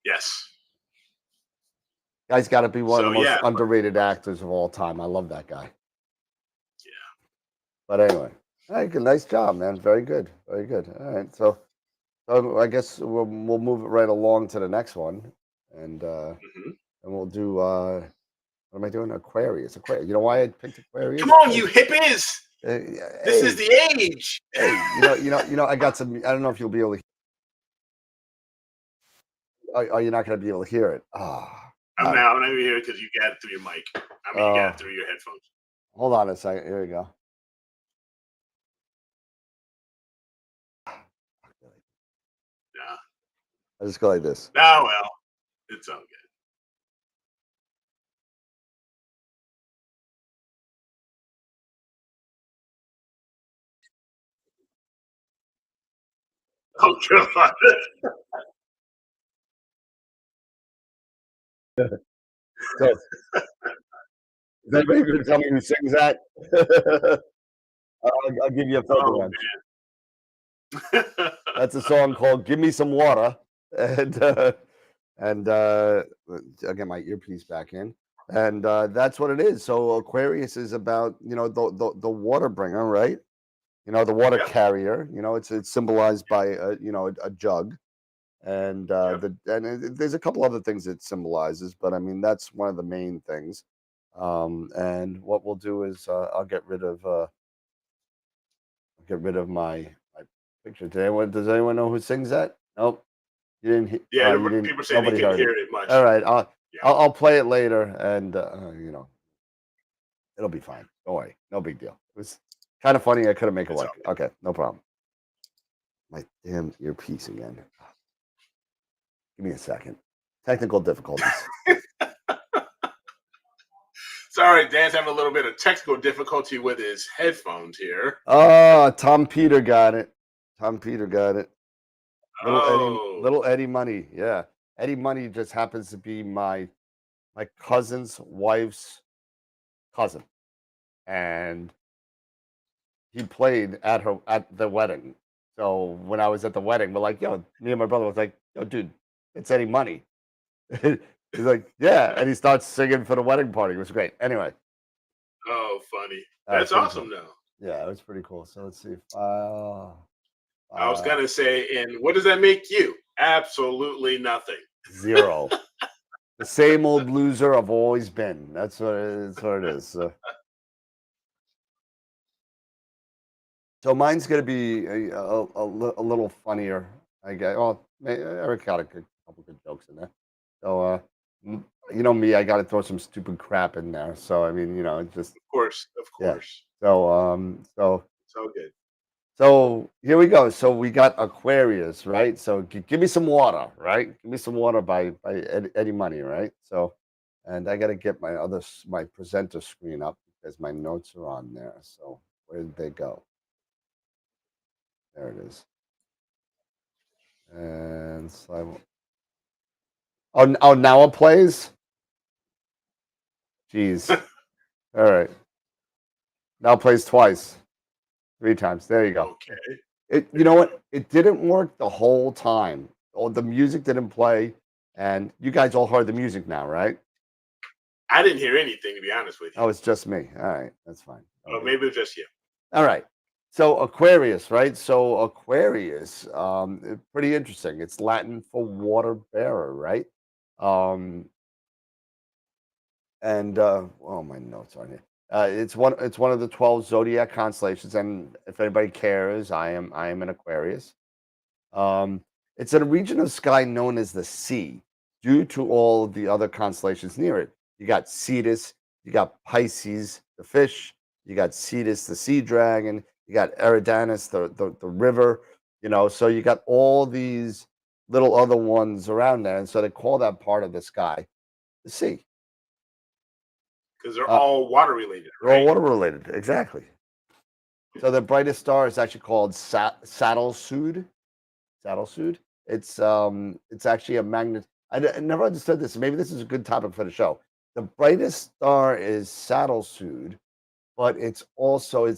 S3: Yes.
S4: Guy's got to be one of the most underrated actors of all time. I love that guy.
S3: Yeah.
S4: But anyway, nice job, man. Very good. Very good. All right. So I guess we'll move it right along to the next one, and we'll do. What am I doing? Aquarius. You know why I picked Aquarius?
S3: Come on, you hippies! This is the age.
S4: Hey, I got some. I don't know if you'll be able to. Are you not going to be able to hear it?
S3: I'm not going to hear it because you got it through your mic. You got it through your headphones.
S4: Hold on a second. Here we go.
S3: Yeah.
S4: I just go like this.
S3: Oh, well. It's all good. Oh, God.
S4: So, is anybody going to tell me who sings that? I'll give you a filter one. That's a song called "Give Me Some Water," and I'll get my earpiece back in, and that's what it is. So Aquarius is about the water bringer, right? The water carrier. It's symbolized by a jug, and there's a couple other things it symbolizes, but I mean that's one of the main things. And what we'll do is I'll get rid of my picture. Does anyone know who sings that? Nope. You didn't.
S3: Yeah, people say they can't hear it much.
S4: All right, I'll play it later, and it'll be fine. Don't worry, no big deal. It was kind of funny. I couldn't make it work. Okay, no problem. My damn earpiece again. Give me a second. Technical difficulties.
S3: Sorry, Dan's having a little bit of technical difficulty with his headphones here.
S4: Oh, Tom Peter got it. Little Eddie Money. Yeah. Eddie Money just happens to be my cousin's wife's cousin. And he played at the wedding. So when I was at the wedding, we're like, yo, me and my brother was like, yo, dude, it's Eddie Money. He's like, yeah. And he starts singing for the wedding party. It was great. Anyway.
S3: Oh, funny. That's awesome, though.
S4: Yeah, it was pretty cool. So let's see.
S3: I was gonna say, and what does that make you? Absolutely nothing.
S4: 0. The same old loser I've always been. That's what it is. So mine's gonna be a little funnier. I guess. Well, Eric got a couple good jokes in there. So you know me, I got to throw some stupid crap in there. So I mean, just
S3: Of course.
S4: yeah. So
S3: So good.
S4: so here we go. So we got Aquarius, right? So give me some water, right? Give me some water by Eddie Money, right? So, and I got to get my presenter screen up because my notes are on there. So where did they go? There it is. And so oh, now it plays. Jeez. All right. Now it plays twice, 3 times. There you go.
S3: Okay.
S4: You know what? It didn't work the whole time. Oh, the music didn't play, and you guys all heard the music now, right?
S3: I didn't hear anything, to be honest with you.
S4: Oh, it's just me. All right, that's fine.
S3: Oh, maybe it's just you.
S4: All right. So Aquarius, right? So Aquarius, pretty interesting. It's Latin for water bearer, right? And oh, my notes on here. It's one of the 12 zodiac constellations, and if anybody cares, I am an Aquarius. It's in a region of sky known as the sea, due to all of the other constellations near it. You got Cetus, you got Pisces, the fish, you got Cetus, the sea dragon, you got Eridanus, the river. So you got all these little other ones around there, and so they call that part of the sky the sea.
S3: Because they're all water related, right?
S4: They're all water related, exactly. So the brightest star is actually called Saddle-Sud. Saddle-Sud. It's actually a magnet. I never understood this. Maybe this is a good topic for the show. The brightest star is Saddle-Sud, but its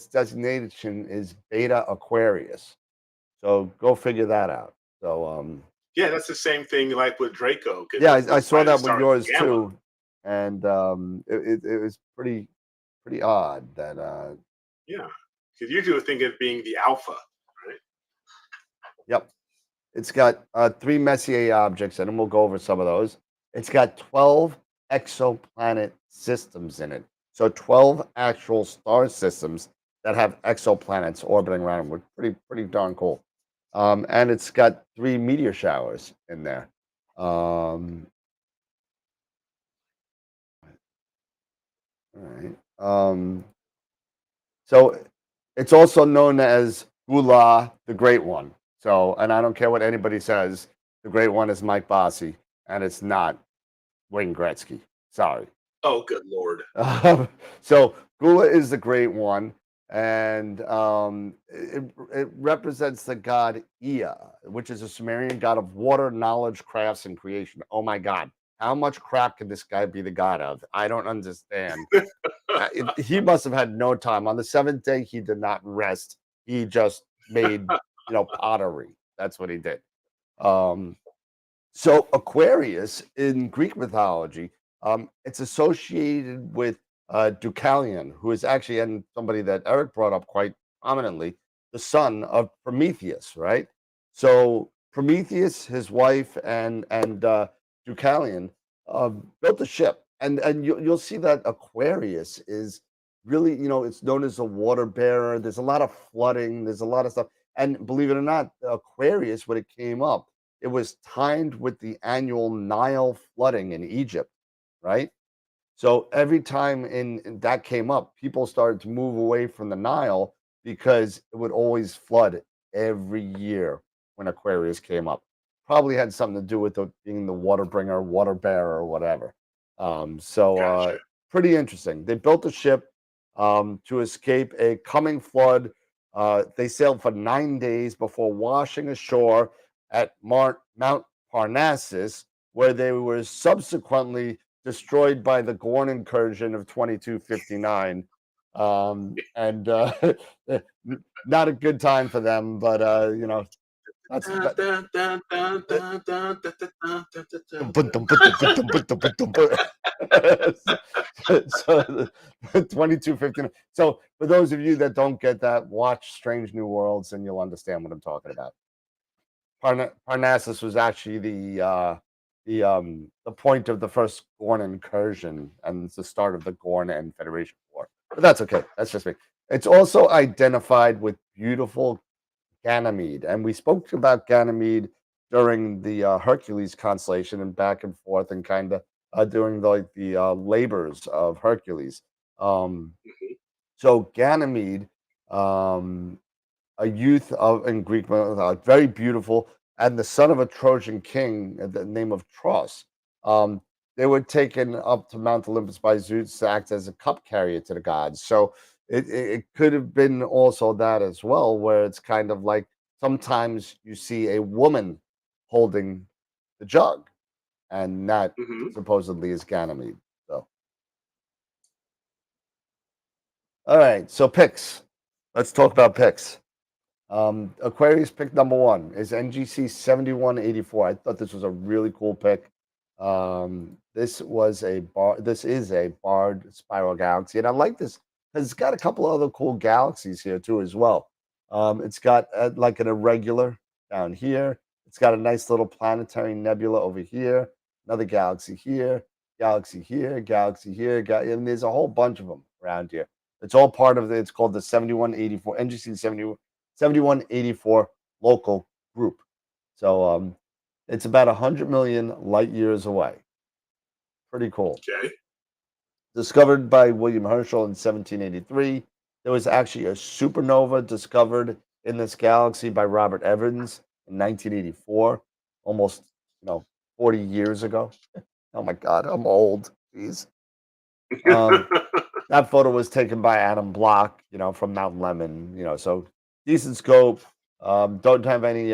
S4: designation is Beta Aquarius. So go figure that out. So
S3: yeah, that's the same thing like with Draco.
S4: Yeah, I saw that with yours
S3: Gamma.
S4: too, and it was pretty odd that
S3: yeah, because usually we think of being the alpha, right?
S4: Yep. It's got 3 Messier objects, and we'll go over some of those. It's got 12 exoplanet systems in it. So 12 actual star systems that have exoplanets orbiting around them. Pretty darn cool. And it's got 3 meteor showers in there. All right. So it's also known as Gula, the Great One. So, and I don't care what anybody says, the Great One is Mike Bossy, and it's not Wayne Gretzky. Sorry.
S3: Oh, good Lord.
S4: So Gula is the Great One, and it represents the god Ea, which is a Sumerian god of water, knowledge, crafts, and creation. Oh my God. How much crap can this guy be the god of? I don't understand. He must have had no time. On the 7th day, he did not rest. He just made, pottery. That's what he did. So Aquarius in Greek mythology, it's associated with Deucalion, who is actually, and somebody that Eric brought up quite prominently, the son of Prometheus, right? So Prometheus, his wife, and Deucalion built a ship, and you'll see that Aquarius is really, it's known as a water bearer. There's a lot of flooding. There's a lot of stuff, and believe it or not, Aquarius, when it came up, it was timed with the annual Nile flooding in Egypt, right? So every time in that came up, people started to move away from the Nile because it would always flood every year when Aquarius came up. Probably had something to do with being the water bringer, water bearer, or whatever.
S3: Gotcha.
S4: Pretty interesting. They built a ship to escape a coming flood. They sailed for 9 days before washing ashore at Mount Parnassus, where they were subsequently destroyed by the Gorn incursion of 2259. And not a good time for them, but that's so 2259. So for those of you that don't get that, watch Strange New Worlds and you'll understand what I'm talking about. Parnassus was actually the point of the first Gorn incursion and it's the start of the Gorn and Federation War. But that's okay. That's just me. It's also identified with beautiful Ganymede, and we spoke about Ganymede during the Hercules constellation and back and forth, and kind of during the labors of Hercules. So Ganymede, a youth of in Greek, very beautiful, and the son of a Trojan king, the name of Tros. They were taken up to Mount Olympus by Zeus to act as a cup carrier to the gods. So it could have been also that as well, where it's kind of like sometimes you see a woman holding the jug, and that supposedly is Ganymede. So, all right, so picks. Let's talk about picks. Aquarius pick number 1 is NGC 7184. I thought this was a really cool pick. This is a barred spiral galaxy, and I like this because it's got a couple of other cool galaxies here too as well. It's got like an irregular down here. It's got a nice little planetary nebula over here. Another galaxy here, galaxy here, galaxy here, and there's a whole bunch of them around here. It's all part of it's called the 7184 NGC 7184 local group. So it's about 100 million light years away. Pretty cool.
S3: Okay.
S4: Discovered by William Herschel in 1783. There was actually a supernova discovered in this galaxy by Robert Evans in 1984, almost 40 years ago. Oh my God, I'm old. Jeez. That photo was taken by Adam Block, from Mount Lemon, so decent scope. Don't have any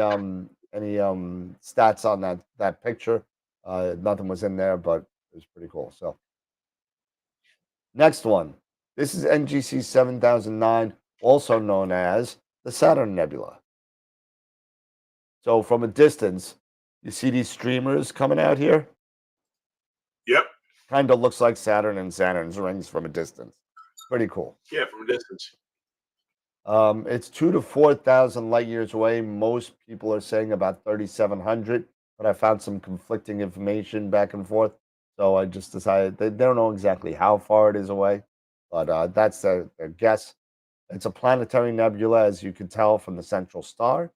S4: stats on that picture. Nothing was in there, but it was pretty cool. So next one. This is NGC 7009, also known as the Saturn Nebula. So from a distance, you see these streamers coming out here?
S3: Yep.
S4: Kind of looks like Saturn and Saturn's rings from a distance. Pretty cool.
S3: Yeah, from a distance.
S4: It's 2,000 to 4,000 light years away. Most people are saying about 3,700, but I found some conflicting information back and forth. So I just decided they don't know exactly how far it is away, but that's their guess. It's a planetary nebula, as you can tell from the central star.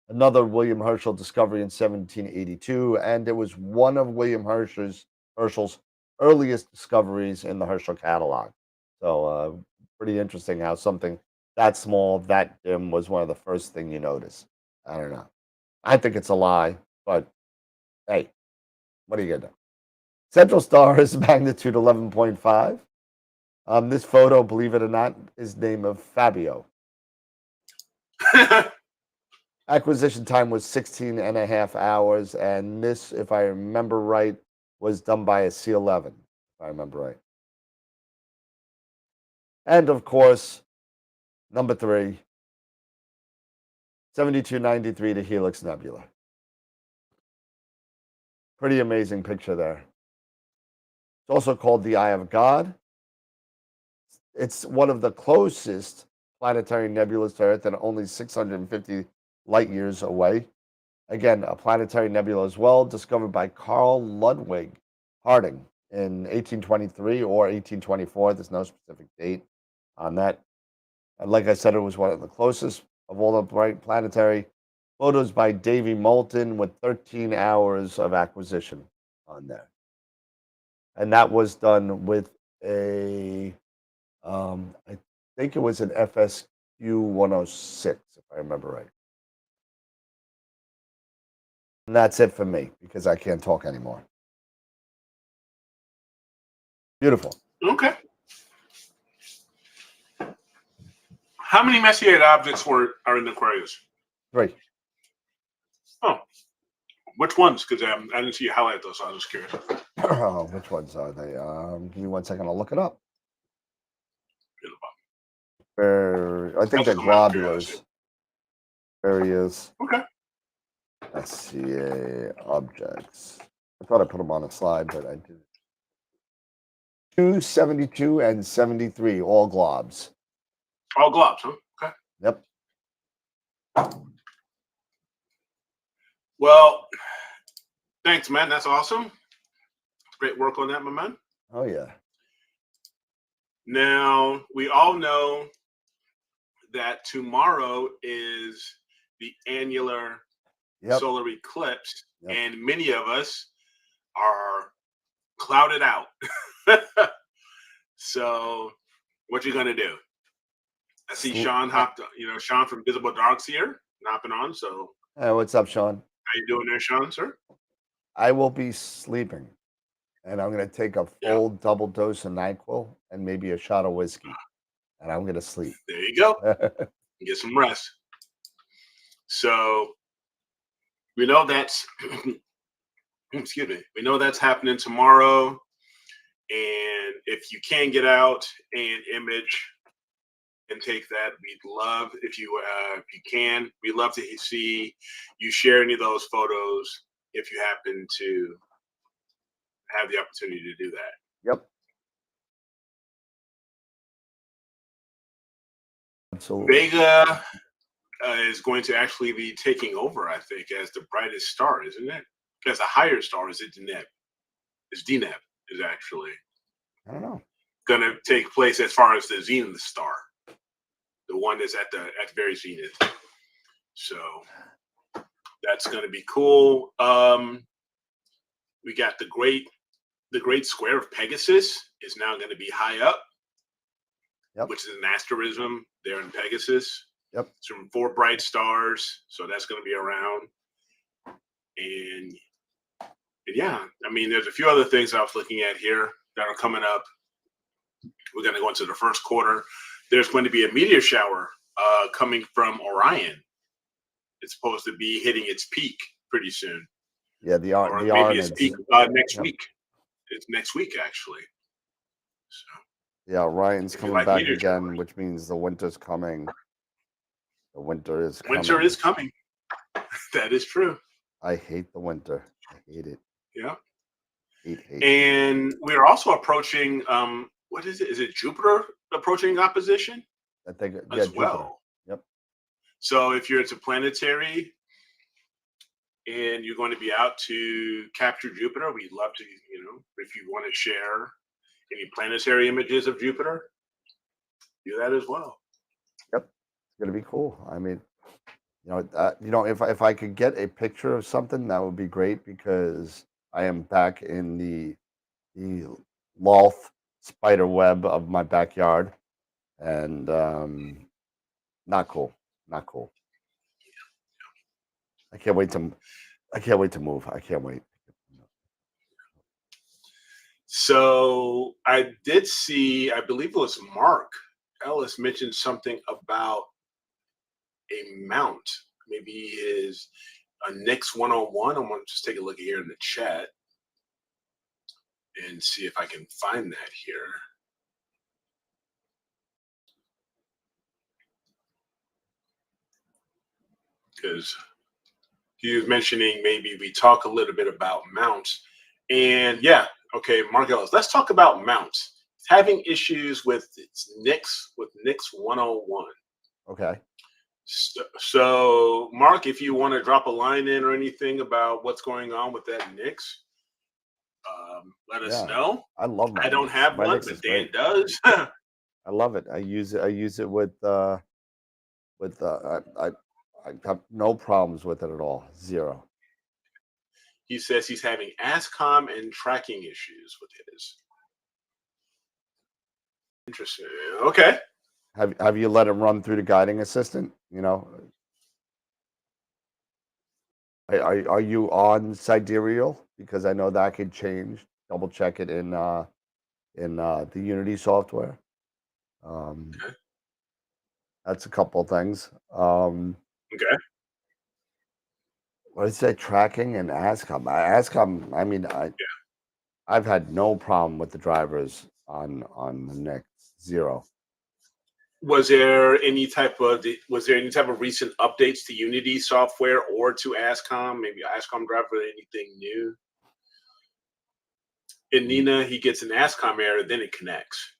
S4: Another William Herschel discovery in 1782, and it was one of William Herschel's earliest discoveries in the Herschel catalog. So pretty interesting how something that small, that dim was one of the first thing you notice. I don't know. I think it's a lie, but hey, what are you gonna do? Central star is magnitude 11.5. This photo, believe it or not, is named of Fabio. Acquisition time was 16 and a half hours, and this, if I remember right, was done by a C-11, if I remember right. And of course, number 3, 7293 to Helix Nebula. Pretty amazing picture there. It's also called the Eye of God. It's one of the closest planetary nebulas to Earth and only 650 light years away. Again, a planetary nebula as well, discovered by Carl Ludwig Harding in 1823 or 1824. There's no specific date on that. And like I said, it was one of the closest of all the bright planetary. Photos by Davy Moulton with 13 hours of acquisition on there. And that was done with a, I think it was an FSQ 106, if I remember right. And that's it for me because I can't talk anymore. Beautiful.
S3: Okay. How many Messier objects are in Aquarius?
S4: 3.
S3: Oh, which ones? Because I didn't see you highlight those. So I was just curious.
S4: Which ones are they? Give me 1 second. I'll look it up. I think they're globulars. Various.
S3: Okay.
S4: Messier objects. I thought I put them on a slide, but I didn't. 72, 72, and 73, all globs.
S3: All globs, huh? Okay.
S4: Yep.
S3: Well, thanks, man. That's awesome. Great work on that, my man.
S4: Oh, yeah.
S3: Now, we all know that tomorrow is the annular solar eclipse, and many of us are clouded out. So, what you gonna do? I see Sean hopped. Sean from Visible Darks here, hopping on. So,
S4: hey, what's up, Sean?
S3: How you doing there, Sean, sir?
S4: I will be sleeping, and I'm going to take a full double dose of NyQuil and maybe a shot of whiskey, and I'm going to sleep.
S3: There you go. Get some rest. So we know that's excuse me. We know that's happening tomorrow, and if you can get out and image and take that, we'd love if you can. We'd love to see you share any of those photos if you happen to have the opportunity to do that.
S4: Yep. Absolutely.
S3: Vega is going to actually be taking over, I think, as the brightest star, isn't it? As a higher star, is it Deneb? Is Deneb is actually
S4: I don't know.
S3: Going to take place as far as the zenith star, the one that's at the very zenith. So that's going to be cool. We got the great square of Pegasus is now going to be high up, which is an asterism there in Pegasus.
S4: Yep.
S3: It's from 4 bright stars, so that's going to be around. And yeah, I mean, there's a few other things I was looking at here that are coming up. We're going to go into the first quarter. There's going to be a meteor shower coming from Orion. It's supposed to be hitting its peak pretty soon.
S4: Yeah, the
S3: maybe its peak next week. It's next week, actually. So
S4: yeah, Orion's coming back again,
S3: shower,
S4: which means the winter's coming. The winter is coming.
S3: Winter is coming. That is true.
S4: I hate the winter. I hate it.
S3: Yeah.
S4: Hate.
S3: And we're also approaching what is it? Is it Jupiter approaching opposition?
S4: I think
S3: as
S4: Jupiter.
S3: Well.
S4: Yep.
S3: So if you're into planetary and you're going to be out to capture Jupiter, we'd love to, if you want to share any planetary images of Jupiter, do that as well.
S4: Yep. It's gonna be cool. I mean, if I could get a picture of something, that would be great, because I am back in the loft spider web of my backyard, and not cool. I can't wait to move. I can't wait.
S3: So I did see, I believe it was Mark Ellis mentioned something about a mount. Maybe is a Nix 101. I'm going to just take a look here in the chat and see if I can find that here. Because he was mentioning maybe we talk a little bit about mounts. And yeah, okay, Mark Ellis, let's talk about mounts. It's having issues with its Nix 101.
S4: Okay.
S3: So, Mark, if you want to drop a line in or anything about what's going on with that Nix, let us know.
S4: I love my
S3: I don't have one, but Dan does.
S4: I love it. I use it with I have no problems with it at all. Zero.
S3: He says he's having ASCOM and tracking issues with his. Interesting. Okay.
S4: Have you let him run through the guiding assistant? Are you on sidereal? Because I know that could change. Double check it in the Unity software.
S3: Okay.
S4: That's a couple of things.
S3: Okay.
S4: What did I say? Tracking and ASCOM. ASCOM. I mean, I've had no problem with the drivers on the Nix. Zero.
S3: Was there any type of recent updates to Unity software or to ASCOM? Maybe ASCOM driver, anything new? In Nina, he gets an ASCOM error, then it connects.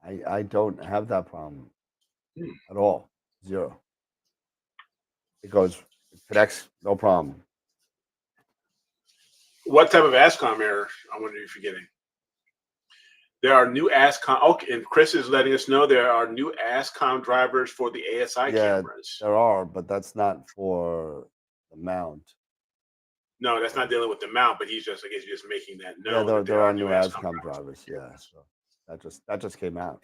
S4: I don't have that problem at all. Zero. It goes, it connects, no problem.
S3: What type of ASCOM error? I wonder if you're getting. There are new ASCOM. Okay, and Chris is letting us know there are new ASCOM drivers for the ASI cameras.
S4: There are, but that's not for the mount.
S3: No, that's not dealing with the mount, but he's just, I guess, just making that known.
S4: Yeah,
S3: that
S4: there are new
S3: ASCOM
S4: ASCOM drivers. Yeah, so that just came out.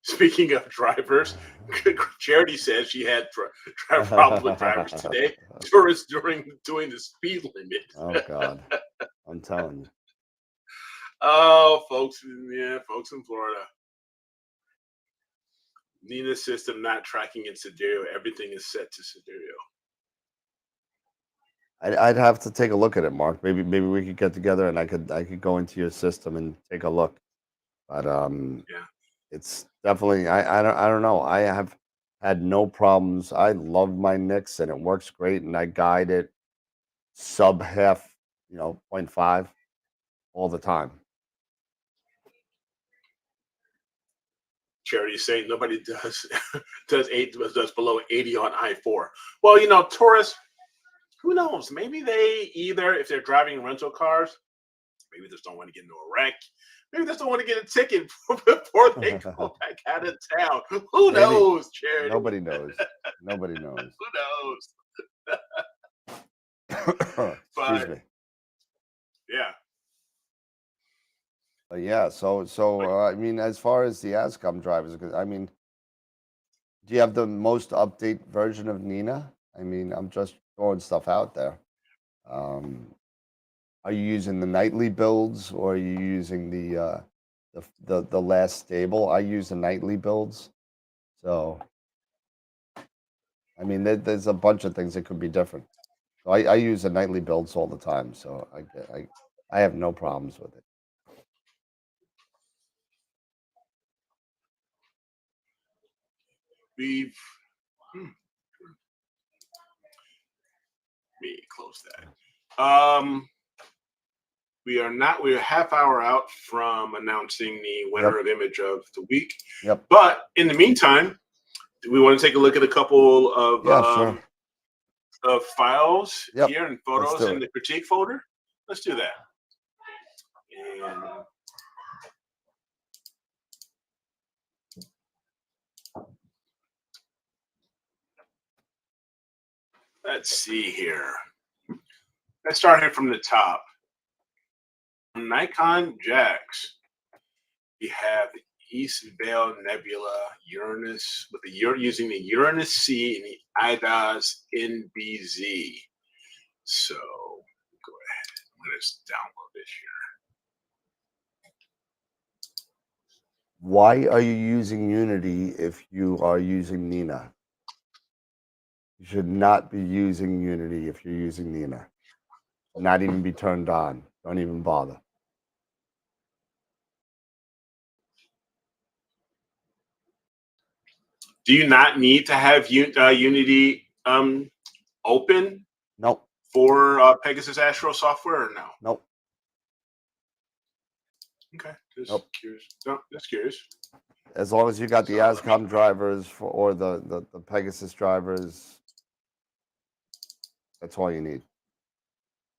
S3: Speaking of drivers, Charity says she had problem with drivers today. Tourists doing the speed limit.
S4: Oh God, I'm telling you.
S3: Oh, folks in Florida. Nina's system not tracking in Sidereal. Everything is set to Sidereal.
S4: I'd have to take a look at it, Mark. Maybe we could get together and I could go into your system and take a look. But
S3: Yeah,
S4: it's definitely I don't know. I have had no problems. I love my Nix and it works great, and I guide it sub half, 0.5 all the time.
S3: Charity saying nobody does below 80 on I-4. Well, tourists, who knows? Maybe they either, if they're driving rental cars, maybe they just don't want to get into a wreck. Maybe they just don't want to get a ticket before they go back out of town. Who knows, Charity?
S4: Nobody knows. Nobody knows.
S3: Who knows?
S4: Excuse me.
S3: Yeah.
S4: Yeah, so I mean, as far as the ASCOM drivers, I mean, do you have the most update version of Nina? I mean, I'm just throwing stuff out there. Are you using the nightly builds, or are you using the last stable? I use the nightly builds, so I mean, there's a bunch of things that could be different. So I use the nightly builds all the time, so I have no problems with it.
S3: Let me close that. We're a half hour out from announcing the winner of Image of the Week.
S4: Yep.
S3: But in the meantime, we want to take a look at a couple of of files here and photos in the critique folder. Let's do that. And let's see here. Let's start here from the top. Nikon Jax. We have East Vale Nebula, Uranus, using the Uranus C and the IDAS NBZ. So go ahead. I'm going to download this here.
S4: Why are you using Unity if you are using Nina? You should not be using Unity if you're using Nina. Not even be turned on. Don't even bother.
S3: Do you not need to have Unity open?
S4: Nope.
S3: For Pegasus Astro software or no?
S4: Nope.
S3: Okay. Just curious. No, just curious.
S4: As long as you got the ASCOM drivers or the Pegasus drivers, that's all you need.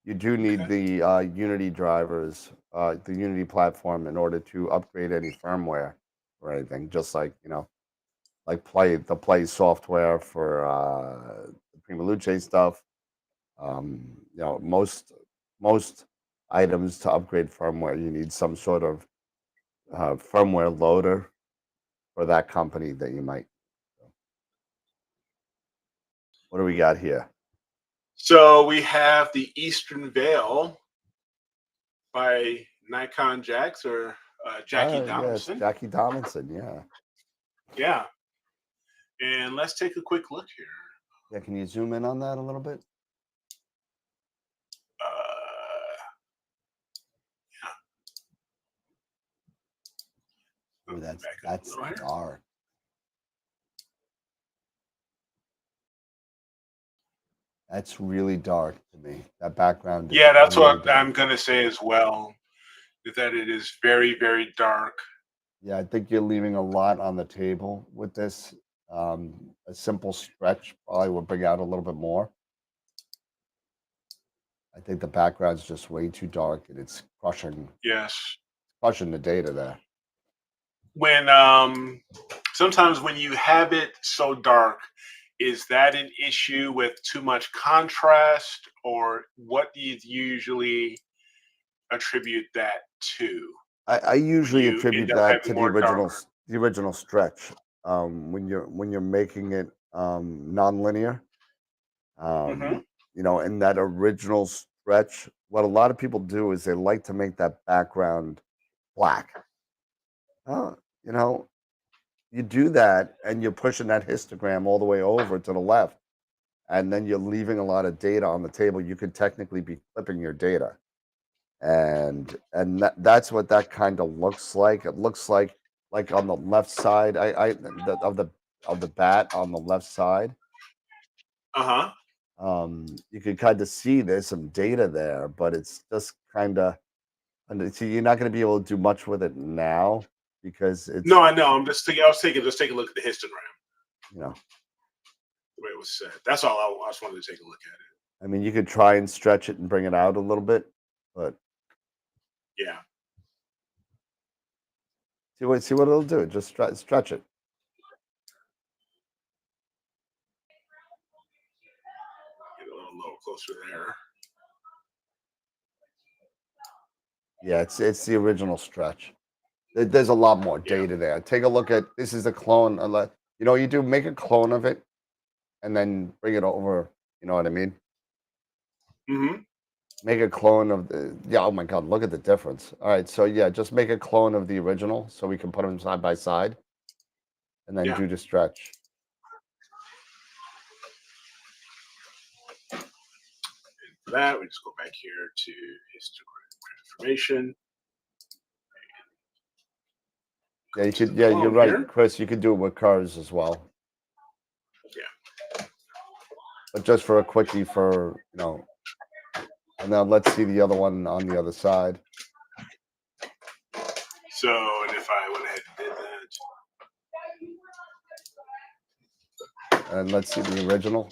S4: You do need the Unity drivers, the Unity platform, in order to upgrade any firmware or anything. Just like like the Play software for the Prima Luce stuff. Most items to upgrade firmware, you need some sort of firmware loader for that company that you might. What do we got here?
S3: So we have the Eastern Veil by Nikon Jax or Jackie Donaldson.
S4: Yeah, Jackie Donaldson, yeah.
S3: Yeah. And let's take a quick look here.
S4: Yeah, can you zoom in on that a little bit?
S3: Yeah.
S4: Ooh, that's dark. That's really dark to me. That background.
S5: Yeah, that's
S4: really
S5: what
S4: dark.
S5: I'm going to say as well, is that it is very, very dark.
S4: Yeah, I think you're leaving a lot on the table with this. A simple stretch probably would bring out a little bit more. I think the background's just way too dark, and it's crushing the data there.
S5: When sometimes when you have it so dark, is that an issue with too much contrast, or what do you usually attribute that to?
S4: I usually
S5: You
S4: attribute
S5: end up
S4: that to
S5: having more darker.
S4: the original stretch. When you're making it non-linear,
S5: Hmm.
S4: you know, in that original stretch, what a lot of people do is they like to make that background black. You know, you do that and you're pushing that histogram all the way over to the left, and then you're leaving a lot of data on the table. You could technically be flipping your data, and that's what that kind of looks like. It looks like on the left side, of the bat on the left side.
S5: Uh-huh.
S4: You can kind of see there's some data there, but it's just kind of, and see, you're not going to be able to do much with it now because it's,
S5: No, I know. I'm just thinking. I was thinking. Just take a look at the histogram.
S4: you know,
S5: The way it was said. That's all. I just wanted to take a look at it.
S4: I mean, you could try and stretch it and bring it out a little bit, but
S5: Yeah.
S4: see what it'll do. Just stretch it.
S5: Get a little closer there.
S4: Yeah, it's the original stretch. There's a lot more data there. Take a look at this. Is a clone. You know, you do make a clone of it, and then bring it over. You know what I mean?
S5: Mm-hmm.
S4: Make a clone of the. Yeah. Oh my God! Look at the difference. All right. So yeah, just make a clone of the original, so we can put them side by side, and then do the stretch.
S5: And for that, we just go back here to histogram information.
S4: Yeah, you could. Yeah, you're right, Chris. You could do it with curves as well.
S5: Yeah.
S4: But just for a quickie, for you know, and now let's see the other one on the other side.
S5: So, and if I went ahead and did that,
S4: And let's see the original.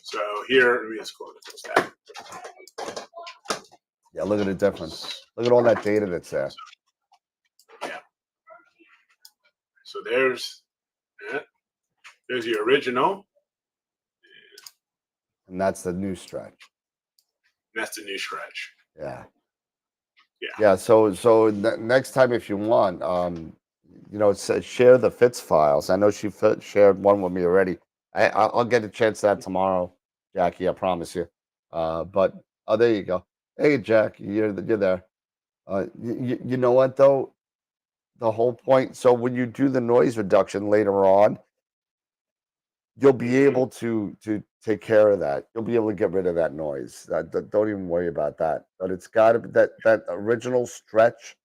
S5: So here, let me just close that.
S4: Yeah, look at the difference. Look at all that data that's there.
S5: Yeah. So there's that. There's the original.
S4: And that's the new stretch.
S5: That's the new stretch.
S4: Yeah.
S5: Yeah.
S4: Yeah. So next time, if you want, you know, share the Fitz files. I know she shared one with me already. I'll get a chance to that tomorrow, Jackie. I promise you. But oh, there you go. Hey, Jack, you're there. You know what though? The whole point. So when you do the noise reduction later on, you'll be able to take care of that. You'll be able to get rid of that noise. Don't even worry about that. But it's got to be that original stretch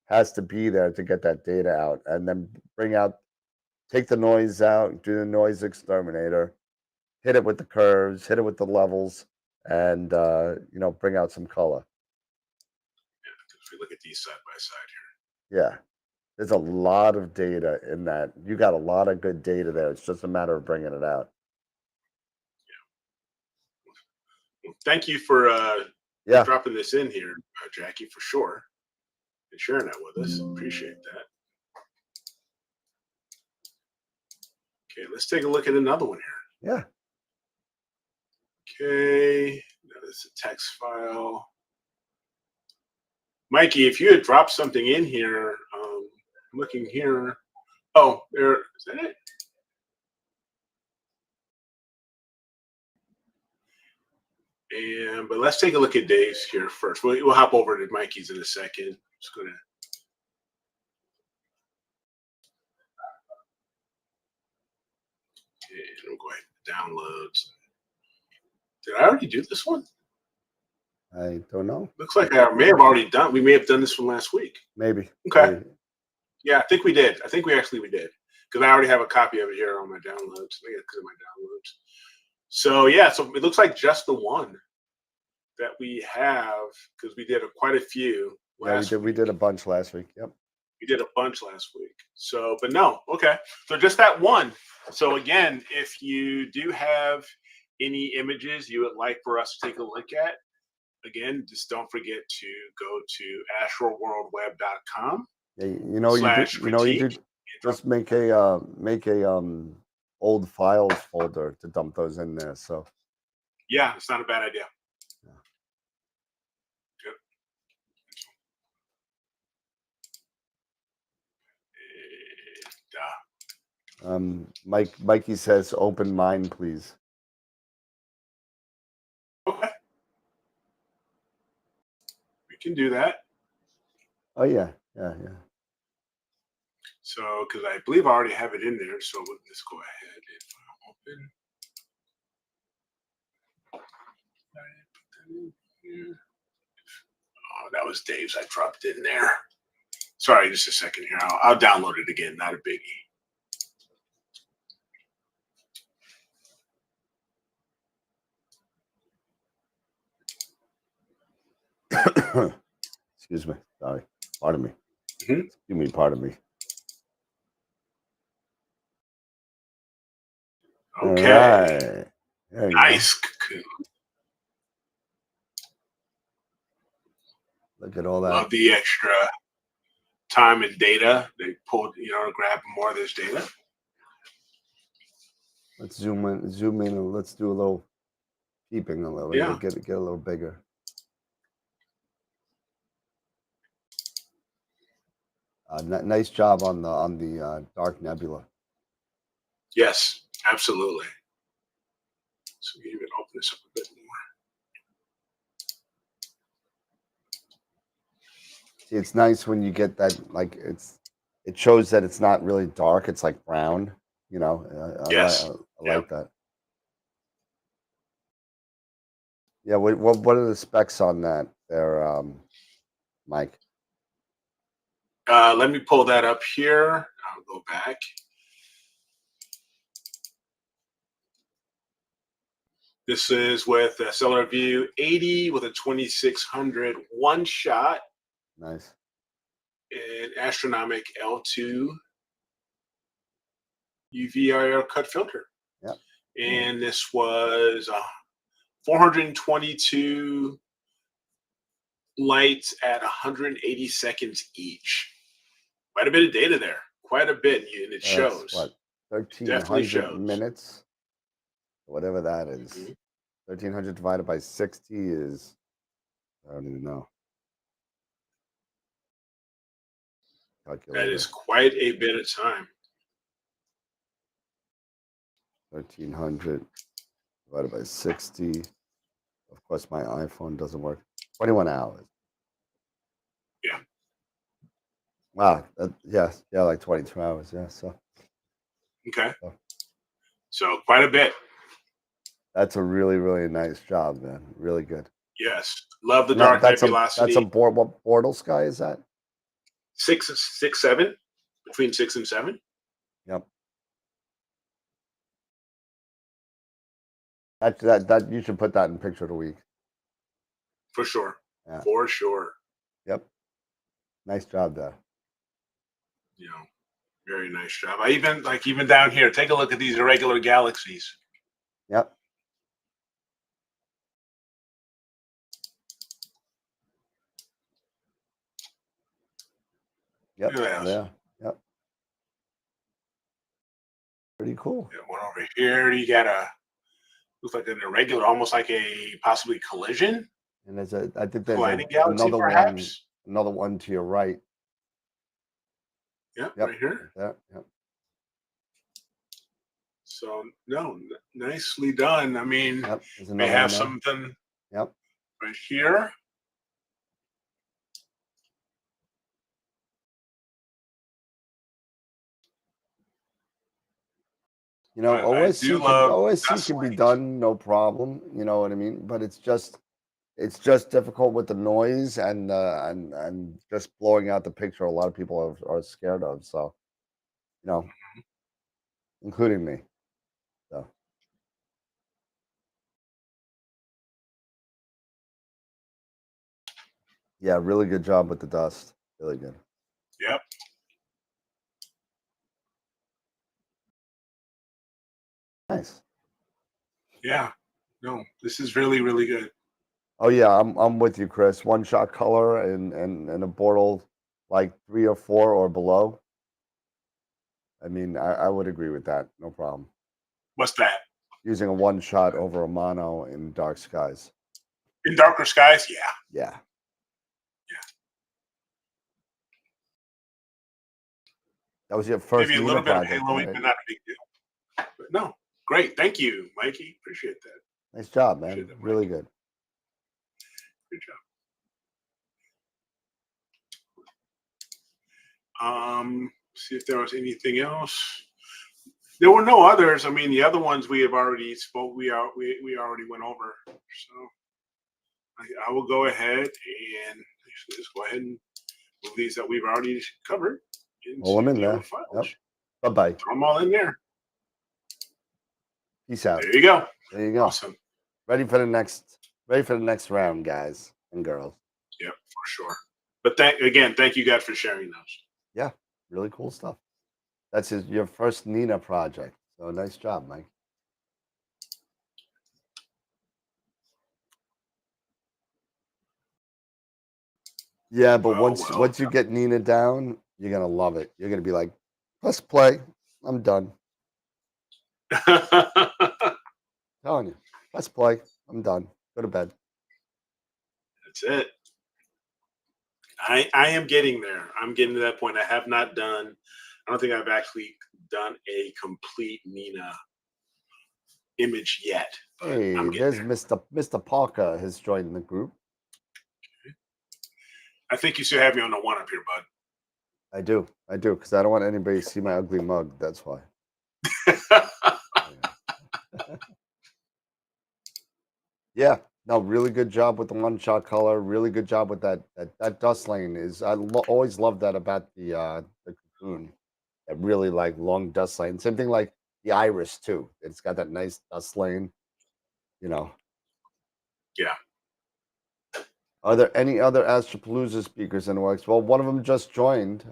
S4: has to be there to get that data out, and then take the noise out, do the noise exterminator, hit it with the curves, hit it with the levels, and you know, bring out some color.
S5: Yeah, if we look at these side by side here.
S4: Yeah. There's a lot of data in that. You got a lot of good data there. It's just a matter of bringing it out.
S5: Yeah. Well, thank you for dropping this in here, Jackie, for sure, and sharing that with us. Appreciate that. Okay, let's take a look at another one here.
S4: Yeah.
S5: Okay, now this is a text file. Mikey, if you had dropped something in here, I'm looking here. Oh, there, is that it? But let's take a look at Dave's here first. We'll hop over to Mikey's in a second. Just gonna. Okay, we'll go ahead and downloads. Did I already do this one?
S4: I don't know.
S5: Looks like I may have already done. We may have done this one last week.
S4: Maybe.
S5: Okay.
S4: Maybe.
S5: Yeah, I think we did. I think we did. because I already have a copy of it here on my downloads. I think it's because of my downloads. So yeah, so it looks like just the one that we have, because we did quite a few last week.
S4: We did a bunch last week. Yep.
S5: We did a bunch last week. So, but no, okay. So just that one. So again, if you do have any images you would like for us to take a look at, again, just don't forget to go to astralworldweb.com.
S4: Yeah, you know you do just make a old files folder to dump those in there. So
S5: yeah, it's not a bad idea.
S4: Mikey says, "Open mind, please."
S5: Okay, we can do that.
S4: Oh yeah.
S5: So, because I believe I already have it in there, so let's go ahead and open. Oh, that was Dave's. I dropped it in there. Sorry, just a second here. I'll download it again. Not a biggie.
S4: Excuse me. Sorry. Pardon me.
S5: Mm-hmm.
S4: You mean pardon me.
S5: Okay.
S4: Right.
S5: Nice.
S4: Look at all that.
S5: Love the extra time and data. They pulled, grab more of this data.
S4: Let's zoom in, and let's do a little peeping a little.
S5: Yeah.
S4: Get a little bigger. Nice job on the dark nebula.
S5: Yes, absolutely. So we even open this up a bit more.
S4: See, it's nice when you get that, like it shows that it's not really dark. It's like brown.
S5: Yes.
S4: I like that. Yeah. What are the specs on that there, Mike?
S5: Let me pull that up here. I'll go back. This is with a Stellar View 80 with a 2600 one shot.
S4: Nice.
S5: An astronomic L2 UV cut filter.
S4: Yep.
S5: And this was 422 lights at 180 seconds each. Quite a bit of data there. Quite a bit, and it shows.
S4: What, 1,300 minutes? Whatever that is. Mm-hmm. 1,300 divided by 60 is, I don't even know.
S5: That is quite a bit of time.
S4: 1,300 divided by 60. Of course, my iPhone doesn't work. 21 hours.
S5: Yeah.
S4: Wow. Yeah, like 22 hours. Yeah. So.
S5: Okay. So quite a bit.
S4: That's a really, really nice job, man. Really good.
S5: Yes. Love the dark nebulosity.
S4: That's a what Bortle sky is that?
S5: 6, 7. Between 6 and 7.
S4: Yep. That you should put that in picture of the week.
S5: For sure.
S4: Yeah.
S5: For sure.
S4: Yep. Nice job there.
S5: Very nice job. Even down here, take a look at these irregular galaxies.
S4: Yep. Yep. Yeah. Yep. Pretty cool.
S5: Yeah, one over here. You got looks like an irregular, almost like a possibly collision.
S4: And I think there's another one to your right.
S5: Yep. Right here.
S4: Yep.
S5: So nicely done. I mean, we have something.
S4: Yep.
S5: Right here.
S4: OSC can be done, no problem. You know what I mean? But it's just difficult with the noise and just blowing out the picture. A lot of people are scared of. So, including me. So yeah, really good job with the dust. Really good.
S5: Yep.
S4: Nice.
S5: Yeah. No, this is really, really good.
S4: Oh yeah, I'm with you, Chris. One shot color and a bortle like 3 or 4 or below. I mean, I would agree with that. No problem.
S5: What's that?
S4: Using a one shot over a mono in dark skies.
S5: In darker skies? Yeah.
S4: Yeah. That was your first
S5: Maybe a
S4: Nina
S5: little bit of
S4: project,
S5: haloing,
S4: right?
S5: but not a big deal. But no, great. Thank you, Mikey. Appreciate that.
S4: Nice job, man.
S5: Appreciate that,
S4: Really
S5: Mikey.
S4: good.
S5: Good job. See if there was anything else. There were no others. I mean, the other ones we have already spoke. We already went over. So I will go ahead and actually just go ahead and move these that we've already covered into
S4: Well, I'm in
S5: the
S4: there.
S5: other files.
S4: Yep. Bye-bye.
S5: Throw them all in there.
S4: Peace out.
S5: There you go.
S4: There you go.
S5: Awesome.
S4: Ready for the next round, guys and girls.
S5: Yep, for sure. But thank you guys for sharing those.
S4: Yeah, really cool stuff. That's your first Nina project. So nice job, Mike. Yeah, but once you get Nina down, you're gonna love it. You're gonna be like, press play. I'm done. Telling you, press play. I'm done. Go to bed.
S5: That's it. I am getting there. I'm getting to that point. I have not done. I don't think I've actually done a complete Nina image yet. But
S4: Hey,
S5: I'm
S4: there's
S5: there.
S4: Mr. Parker has joined the group.
S5: I think you still have me on the one up here, bud.
S4: I do, because I don't want anybody to see my ugly mug. That's why. Yeah, no, really good job with the one shot color. Really good job with that dust lane. Always love that about the cocoon. That really like long dust lane. Same thing like the iris too. It's got that nice dust lane. You know.
S5: Yeah.
S4: Are there any other Astropalooza speakers in the works? Well, one of them just joined.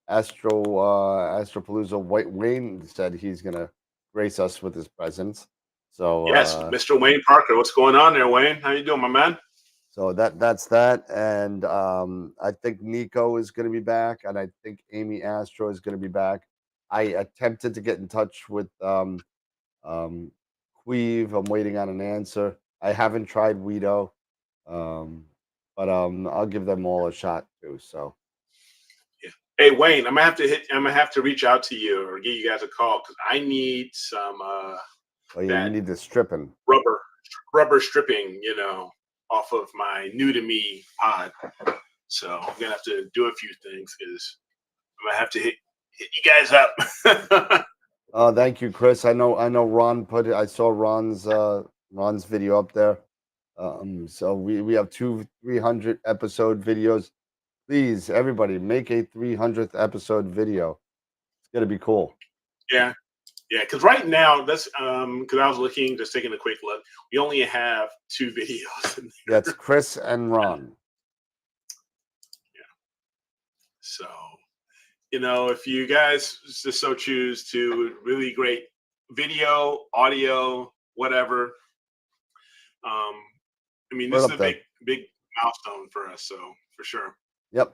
S4: Astropalooza. Wayne said he's gonna grace us with his presence. So
S5: yes, Mr. Wayne Parker. What's going on there, Wayne? How you doing, my man?
S4: So that's that, and I think Nico is going to be back, and I think Amy Astro is going to be back. I attempted to get in touch with Queeve. I'm waiting on an answer. I haven't tried Guido, but I'll give them all a shot too. So,
S5: yeah. Hey Wayne, I'm gonna have to reach out to you or give you guys a call because I need some.
S4: oh yeah, you need the stripping
S5: rubber stripping. Off of my new to me pod. So I'm gonna have to do a few things because I'm gonna have to hit you guys up.
S4: Oh, thank you, Chris. I know Ron put it. I saw Ron's video up there. So we have 300 episode videos. Please, everybody, make a 300th episode video. It's gonna be cool.
S5: Yeah. Because right now that's because I was just taking a quick look. We only have 2 videos. In there.
S4: That's Chris and Ron.
S5: Yeah. So, if you guys just so choose to, really great video, audio, whatever. This is a big milestone for us. So for sure.
S4: Yep.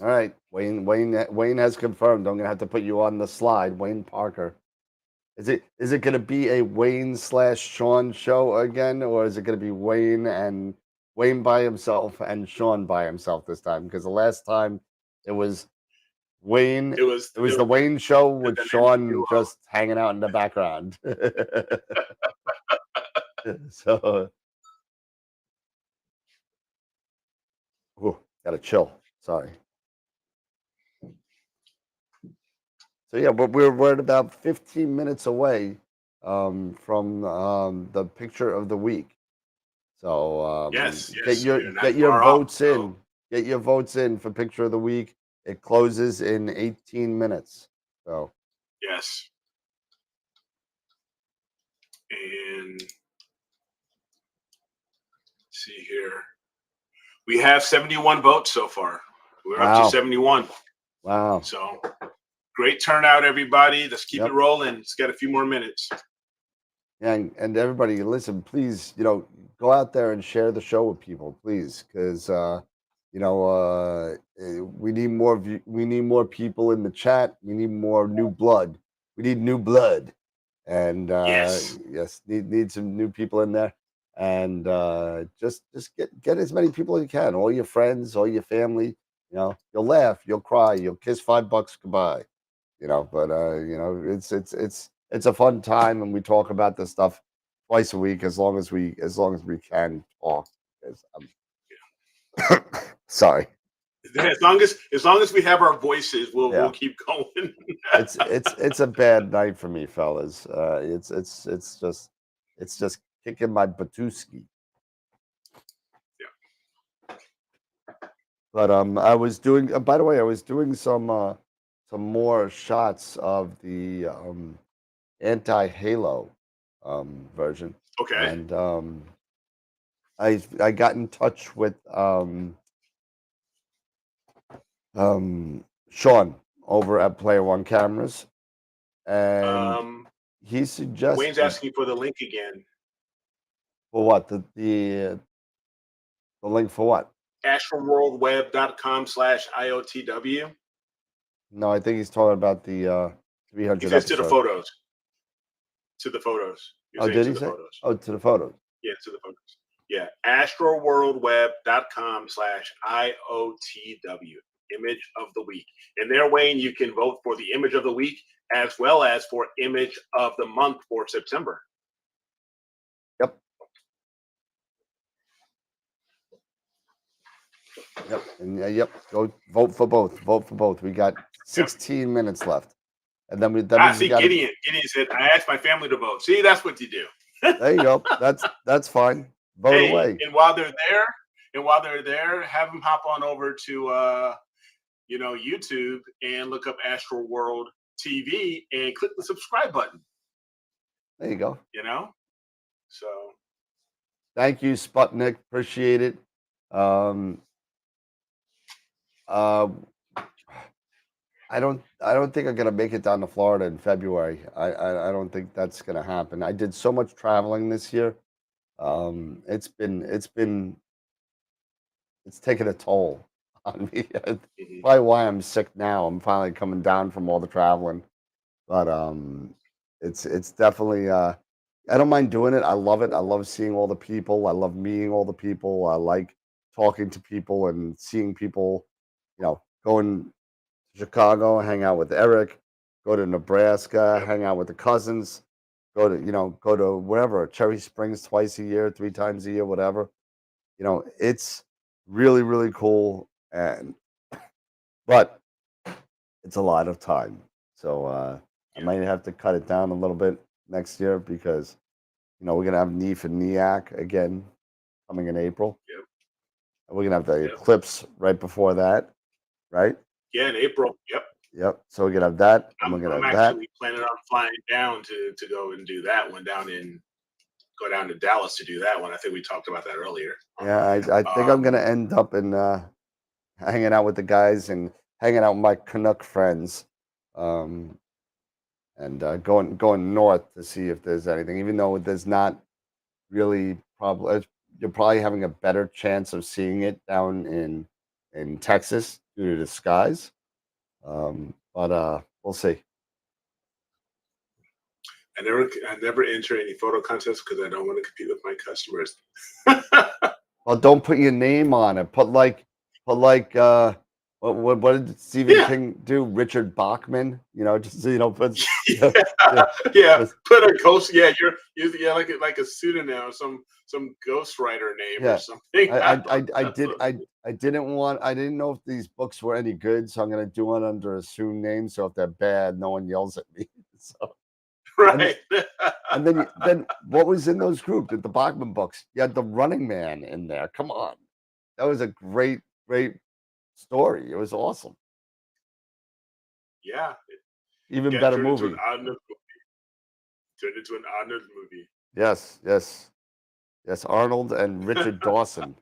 S4: All right, Wayne has confirmed. I'm gonna have to put you on the slide, Wayne Parker. Is it gonna be a Wayne/Sean show again, or is it gonna be Wayne by himself and Sean by himself this time? Because the last time it was Wayne. It was the Wayne show with Sean just hanging out in the background. So, gotta chill. Sorry. So yeah, but we're at about 15 minutes away from the picture of the week. So
S5: yes,
S4: get your votes in. Get your votes in for picture of the week. It closes in 18 minutes. So
S5: Yes. And see here. We have 71 votes so far. We're up
S4: Wow.
S5: to 71.
S4: Wow.
S5: So great turnout, everybody. Let's keep
S4: Yep.
S5: it rolling. It's got a few more minutes.
S4: And everybody, listen, please, go out there and share the show with people, please, because we need more we need more people in the chat. We need more new blood. We need new blood, and
S5: Yes.
S4: yes, need some new people in there, and just get as many people as you can, all your friends, all your family. You'll laugh, you'll cry, you'll kiss $5 goodbye. But it's a fun time, and we talk about this stuff twice a week as long as we can talk. Because sorry.
S5: As long as we have our voices, we'll keep going.
S4: It's a bad night for me, fellas. It's just kicking my batuski.
S5: Yeah.
S4: But I was doing. By the way, I was doing some more shots of the anti-Halo version.
S5: Okay.
S4: And I got in touch with Sean over at Player One Cameras, and he suggested.
S5: Wayne's asking for the link again.
S4: For what? The link for what?
S5: astralworldweb.com/IOTW.
S4: No, I think he's talking about the 300
S5: He says
S4: episode.
S5: to the photos. To the photos.
S4: You're did he say? Photos. Oh, to the photos.
S5: Yeah, to the photos. Yeah, astralworldweb.com/IOTW. Image of the week. And there, Wayne, you can vote for the image of the week as well as for image of the month for September.
S4: Yep. And yep. Go vote for both. Vote for both. We got 16 minutes left. And then
S5: see Gideon. Gideon said, I asked my family to vote. See, that's what you do.
S4: There you go. That's fine. Vote away.
S5: And while they're there, have them hop on over to YouTube and look up Astral World TV and click the subscribe button.
S4: There you go.
S5: So
S4: thank you, Sputnik. Appreciate it. I don't think I'm gonna make it down to Florida in February. I don't think that's gonna happen. I did so much traveling this year. It's taken a toll on me. Probably why I'm sick now. I'm finally coming down from all the traveling. But it's definitely I don't mind doing it. I love it. I love seeing all the people. I love meeting all the people. I like talking to people and seeing people, going to Chicago, hang out with Eric, go to Nebraska, hang out with the cousins, go to wherever, Cherry Springs twice a year, 3 times a year, whatever. It's really, really cool. But it's a lot of time. So I might have to cut it down a little bit next year because, we're going to have Neef and Neak again coming in April.
S5: Yep.
S4: And we're going to have the eclipse right before that, right?
S5: Yeah, in April. Yep.
S4: Yep. So we're going to have that.
S5: I'm actually planning on flying down to go and do that one go down to Dallas to do that one. I think we talked about that earlier.
S4: Yeah, I think I'm going to end up in hanging out with the guys and hanging out with my Canuck friends. And going north to see if there's anything, even though there's not really probably, you're probably having a better chance of seeing it down in Texas due to the skies. But we'll see.
S5: I never enter any photo contests because I don't want to compete with my customers.
S4: Well, don't put your name on it. Put like what did Stephen King do? Richard Bachman, just put
S5: put a ghost. Yeah, you're like a pseudonym or some ghostwriter name or something.
S4: I didn't know if these books were any good, so I'm gonna do it under assumed name. So if they're bad, no one yells at me. So
S5: right.
S4: And then what was in those groups? The Bachman books? You had the Running Man in there. Come on, that was a great story. It was awesome.
S5: Yeah,
S4: Even
S3: Yeah,
S4: better
S3: turned into an
S4: movie.
S3: Arnold movie. Turned into an Arnold movie.
S4: Yes, yes, yes. Arnold and Richard Dawson.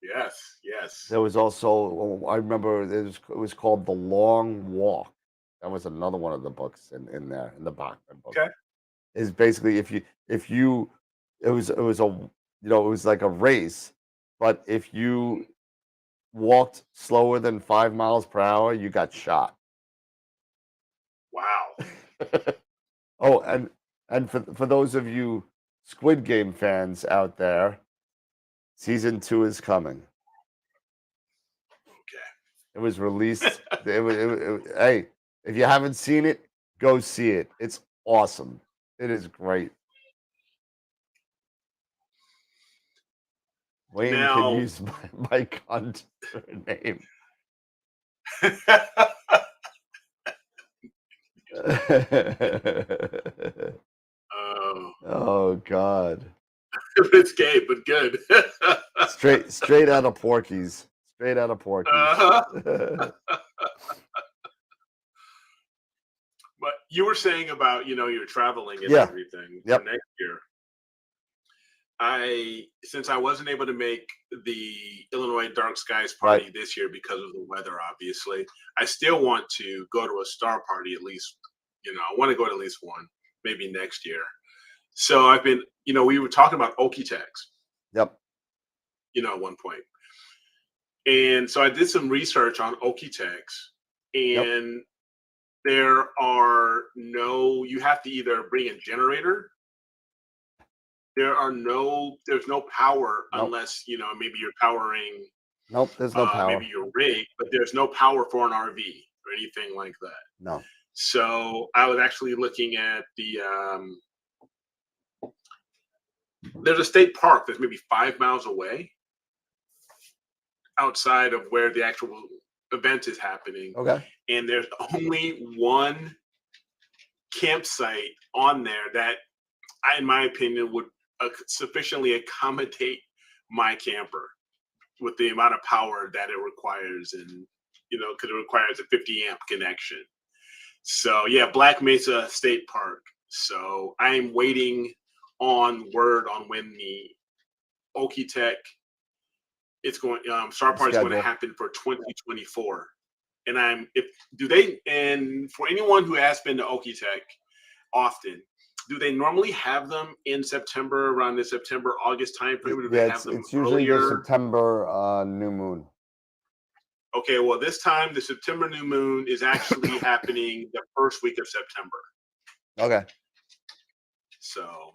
S3: Yes, yes.
S4: There was also, I remember it was called The Long Walk. That was another one of the books in there in the Bachman book.
S3: Okay.
S4: Is basically if you it was a it was like a race, but if you walked slower than 5 miles per hour, you got shot.
S3: Wow.
S4: Oh, and for those of you Squid Game fans out there, season 2 is coming.
S3: Okay.
S4: It was released. Hey, if you haven't seen it, go see it. It's awesome. It is great. Wayne can
S3: Now,
S4: use my contour name.
S3: oh,
S4: Oh God!
S3: it's gay, but good.
S4: Straight out of Porky's. Straight out of Porky's.
S3: Uh-huh. But you were saying about you're traveling and
S4: Yeah.
S3: everything
S4: Yep.
S3: for next year. Since I wasn't able to make the Illinois Dark Skies party
S4: Right.
S3: this year because of the weather, obviously, I still want to go to a star party at least. I want to go to at least one, maybe next year. So I've been, we were talking about Okie-Tex,
S4: Yep.
S3: at one point. And so I did some research on Okie-Tex, and you have to either bring a generator. There's no power unless, maybe you're powering.
S4: Nope, there's no power.
S3: Maybe your rig, but there's no power for an RV or anything like that.
S4: No.
S3: So I was actually looking at there's a state park that's maybe 5 miles away outside of where the actual event is happening.
S4: Okay.
S3: And there's only one campsite on there that, in my opinion, would sufficiently accommodate my camper with the amount of power that it requires, and because it requires a 50 amp connection. So yeah, Black Mesa State Park. So I'm waiting on word on when the Okie-Tex Star Party is going to happen for 2024. And and for anyone who has been to Okie-Tex often, do they normally have them in September, around the September, August timeframe? Or do they have them
S4: it's usually
S3: earlier?
S4: the September new moon.
S3: Okay, well, this time the September new moon is actually happening the first week of September.
S4: Okay.
S3: So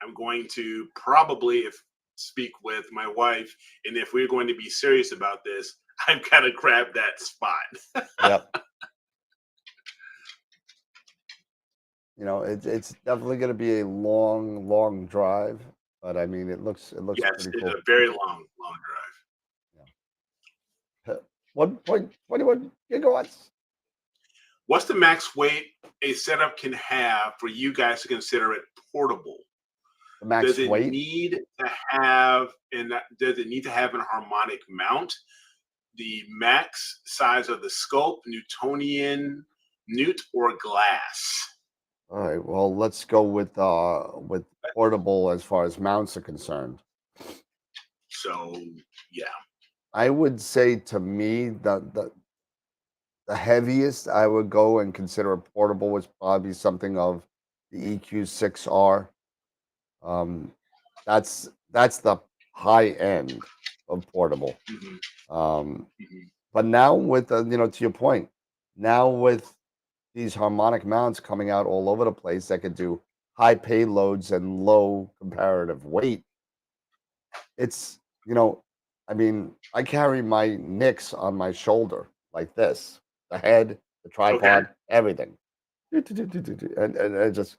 S3: I'm going to probably speak with my wife, and if we're going to be serious about this, I've got to grab that spot.
S4: Yep. It's definitely going to be a long drive, but I mean, it looks
S3: Yes,
S4: pretty
S3: it's
S4: cool.
S3: a very long drive.
S4: 1.21 gigawatts.
S3: What's the max weight a setup can have for you guys to consider it portable?
S4: The max
S3: does it
S4: weight?
S3: need to have an harmonic mount? The max size of the scope, Newtonian, Newt, or glass?
S4: All right. Well, let's go with portable as far as mounts are concerned.
S3: So yeah,
S4: I would say to me the heaviest I would go and consider a portable was probably something of the EQ6R. That's the high end of portable. But now with to your point, now with these harmonic mounts coming out all over the place that could do high payloads and low comparative weight, it's I mean, I carry my Nix on my shoulder like this, the head, the tripod, everything, and I just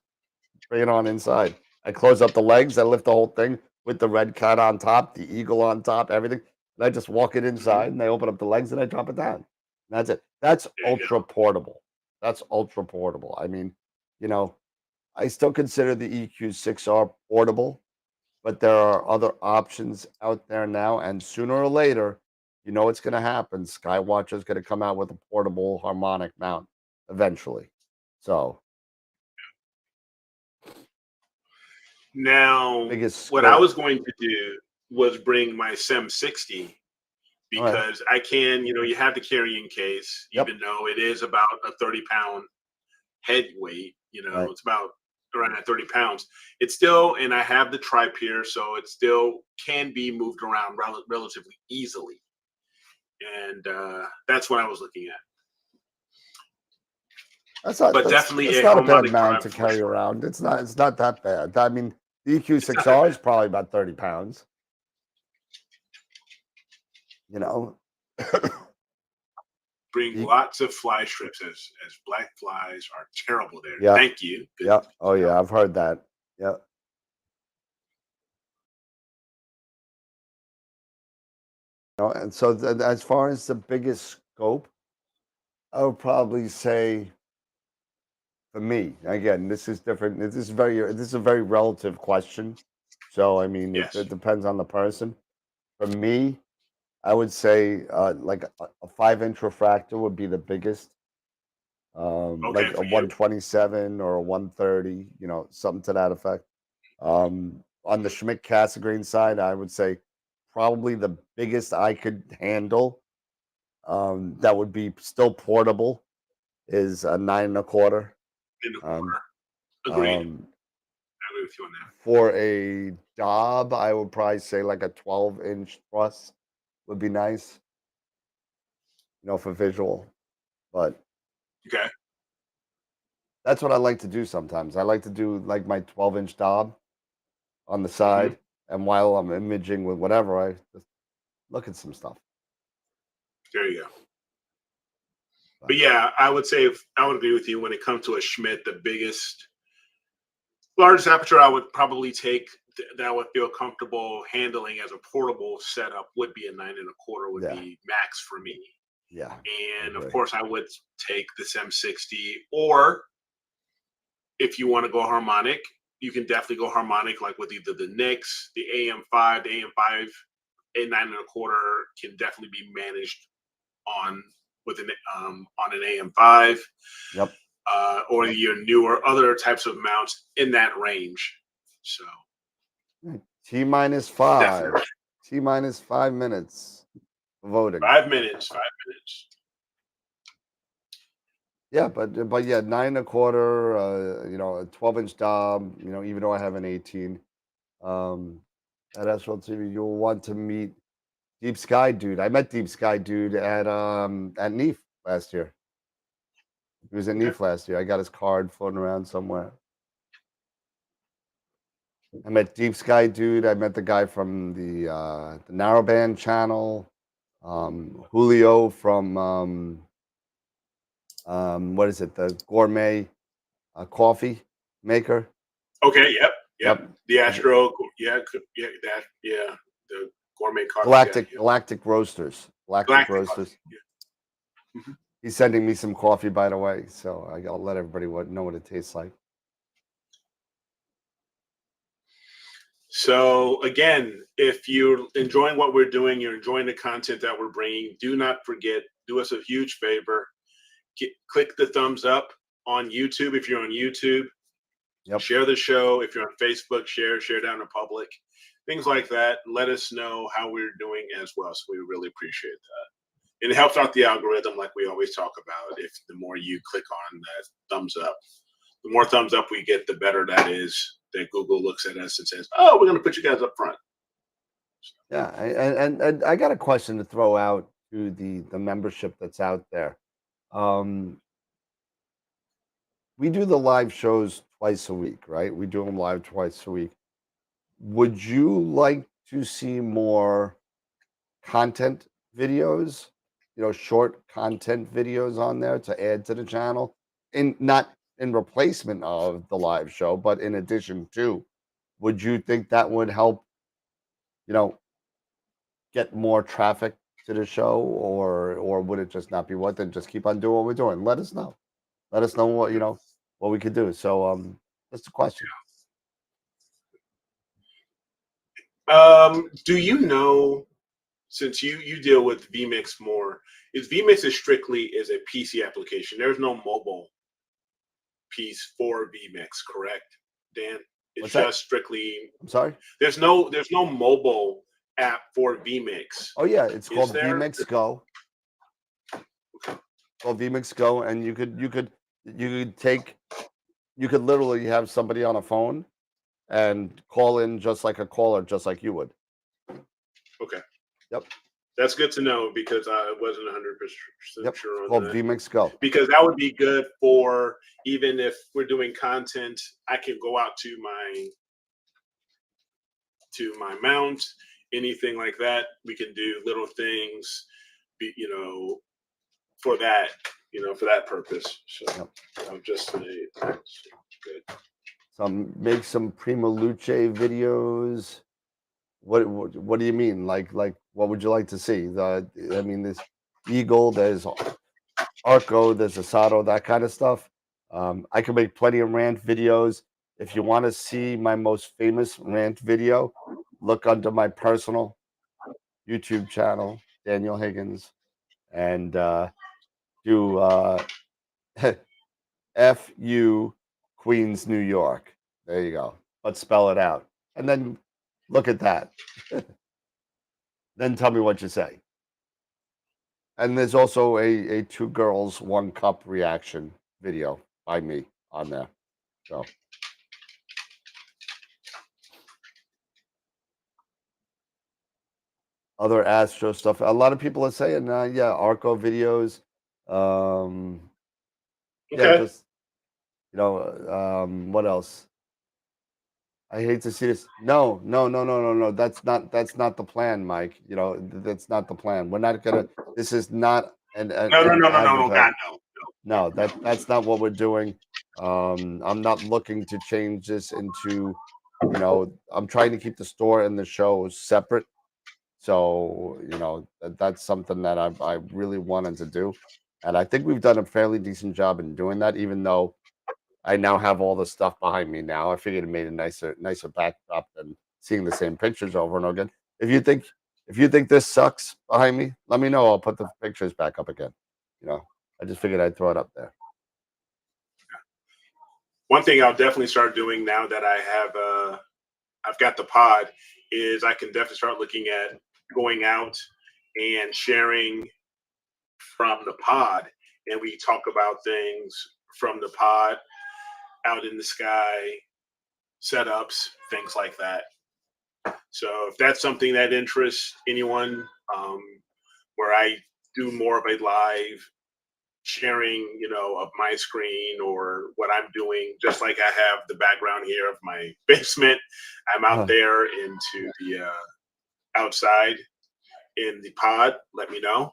S4: bring it on inside. I close up the legs, I lift the whole thing with the red cat on top, the eagle on top, everything, and I just walk it inside, and I open up the legs and I drop it down. And that's it. That's ultra portable. That's ultra portable. I mean, I still consider the EQ6R portable, but there are other options out there now, and sooner or later, what's going to happen. Skywatcher is going to come out with a portable harmonic mount. eventually. So
S3: Now,
S4: biggest
S3: what I
S4: scope.
S3: was going to do was bring my SEM60
S4: All right.
S3: because I can, you have the carrying case,
S4: Yep.
S3: even though it is about a 30-pound head weight,
S4: Right.
S3: it's about around at 30 pounds. It's still, and I have the trip here, so it still can be moved around relatively easily. And that's what I was looking at. But definitely
S4: that's
S3: a
S4: not a bad
S3: harmonic
S4: mount
S3: drive
S4: to
S3: for
S4: carry
S3: sure.
S4: around. It's not that bad. I mean, the
S3: It's not that
S4: EQ6R is
S3: bad.
S4: probably about 30 pounds. You know,
S3: Bring
S4: The-
S3: lots of fly strips as black flies are terrible there.
S4: Yeah.
S3: Thank you. Good
S4: yeah. Oh
S3: job.
S4: yeah, I've heard that. Yeah. And so as far as the biggest scope, I would probably say, for me, again, this is different. This is a very relative question. So I mean,
S3: Yes.
S4: it depends on the person. For me, I would say like a 5-inch refractor would be the biggest.
S3: Okay,
S4: Like a
S3: for you.
S4: 127 or a 130, something to that effect. On the Schmidt Cassegrain side, I would say probably the biggest I could handle, that would be still portable, is a 9 1/4.
S3: In the
S4: Um,
S3: corner. Agreed.
S4: um,
S3: I agree with you on that.
S4: for a Dob, I would probably say like a 12-inch plus would be nice, for visual. But
S3: Okay.
S4: that's what I like to do sometimes. I like to do like my 12-inch Dob on the
S3: Mm-hmm.
S4: side, and while I'm imaging with whatever, I just look at some stuff.
S3: There you go. But yeah, I would say I would agree with you when it comes to a Schmidt, the largest aperture I would probably take that I would feel comfortable handling as a portable setup would be a 9 1/4 would
S4: Yeah.
S3: be max for me.
S4: Yeah.
S3: And of
S4: agree.
S3: course, I would take the SEM60, or if you want to go harmonic, you can definitely go harmonic, like with either the Nix, the AM5, the AM5, a 9 1/4 can definitely be managed on an AM5.
S4: Yep.
S3: Or your newer other types of mounts in that range. So
S4: T-5.
S3: definitely
S4: T-5 minutes voting.
S3: 5 minutes. 5 minutes.
S4: Yeah, but yeah, 9 1/4. A 12-inch Dom. Even though I have an 18. At SRL TV, you'll want to meet Deep Sky Dude. I met Deep Sky Dude at NEAF last year. He was at
S3: Okay.
S4: NEAF last year. I got his card floating around somewhere. I met Deep Sky Dude. I met the guy from the Narrowband channel. Julio from what is it? The gourmet coffee maker.
S3: Okay. Yep. The Astro. Yeah. The gourmet coffee.
S4: Galactic Roasters. Galactic Roasters.
S3: Coffee, yeah. Mm-hmm.
S4: He's sending me some coffee, by the way, so I'll let everybody know what it tastes like.
S3: So again, if you're enjoying what we're doing, you're enjoying the content that we're bringing, do not forget, do us a huge favor. Click the thumbs up on YouTube if you're on YouTube.
S4: Yep.
S3: Share the show. If you're on Facebook, share down to public. Things like that. Let us know how we're doing as well. So we really appreciate that. And it helps out the algorithm, like we always talk about. If the more you click on that thumbs up, the more thumbs up we get, the better that is. That Google looks at us and says, "Oh, we're going to put you guys up front."
S4: Yeah, and I got a question to throw out to the membership that's out there. We do the live shows twice a week, right? We do them live twice a week. Would you like to see more content videos, short content videos on there to add to the channel? Not in replacement of the live show, but in addition to. Would you think that would help, get more traffic to the show, or would it just not be worth it? Just keep on doing what we're doing. Let us know. Let us know what we could do. So that's the question.
S3: Do you know
S5: since you deal with vMix more, is vMix is strictly is a PC application. There's no mobile piece for vMix, correct, Dan? It's
S4: What's that?
S5: just strictly.
S4: I'm sorry.
S5: There's no mobile app for vMix.
S4: Oh yeah, it's
S5: Is
S4: called
S5: there?
S4: vMix Go. Called vMix Go, and you could literally have somebody on a phone and call in just like a caller, just like you would.
S5: Okay.
S4: Yep.
S5: That's good to know because I wasn't 100% sure on
S4: Called
S5: that.
S4: vMix Go.
S5: Because that would be good for even if we're doing content, I can go out to my mount, anything like that. We can do little things, for that, for that purpose. So I'm just saying, good.
S4: Make some Prima Luce videos. What do you mean? Like what would you like to see? There's Eagle, there's Arco, there's Asado, that kind of stuff. I can make plenty of rant videos. If you want to see my most famous rant video, look under my personal YouTube channel, Daniel Higgins, and do FU Queens, New York. There you go. But spell it out. And then look at that. Then tell me what you say. And there's also a 2 girls, 1 cup reaction video by me on there. So other Astro stuff. A lot of people are saying, Arco videos.
S5: Okay.
S4: Yeah, just what else? I hate to see this. No. That's not the plan, Mike. That's not the plan. We're not gonna. This is not an
S5: No,
S4: advertisement.
S5: God, no.
S4: No, that's not what we're doing. I'm not looking to change this into, I'm trying to keep the store and the show separate. So, that's something that I really wanted to do. And I think we've done a fairly decent job in doing that, even though I now have all the stuff behind me now. I figured it made a nicer backdrop than seeing the same pictures over and over again. If you think this sucks behind me, let me know. I'll put the pictures back up again. I just figured I'd throw it up there.
S5: One thing I'll definitely start doing now that I've got the pod is I can definitely start looking at going out and sharing from the pod, and we talk about things from the pod, out in the sky, setups, things like that. So if that's something that interests anyone, where I do more of a live sharing, of my screen or what I'm doing, just like I have the background here of my basement. I'm out there into the outside in the pod. Let me know.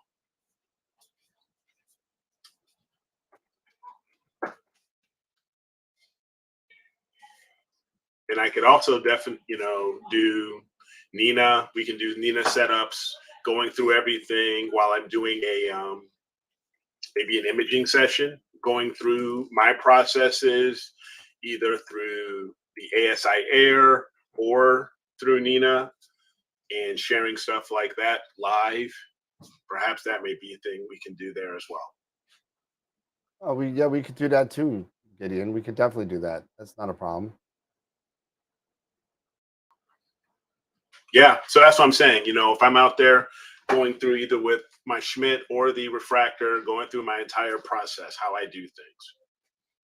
S5: And I could also definitely, do Nina. We can do Nina setups, going through everything while I'm doing a maybe an imaging session, going through my processes, either through the ASI Air or through Nina, and sharing stuff like that live. Perhaps that may be a thing we can do there as well.
S4: Oh, we could do that too, Gideon. We could definitely do that. That's not a problem.
S5: Yeah, so that's what I'm saying. If I'm out there going through either with my Schmidt or the refractor, going through my entire process, how I do things,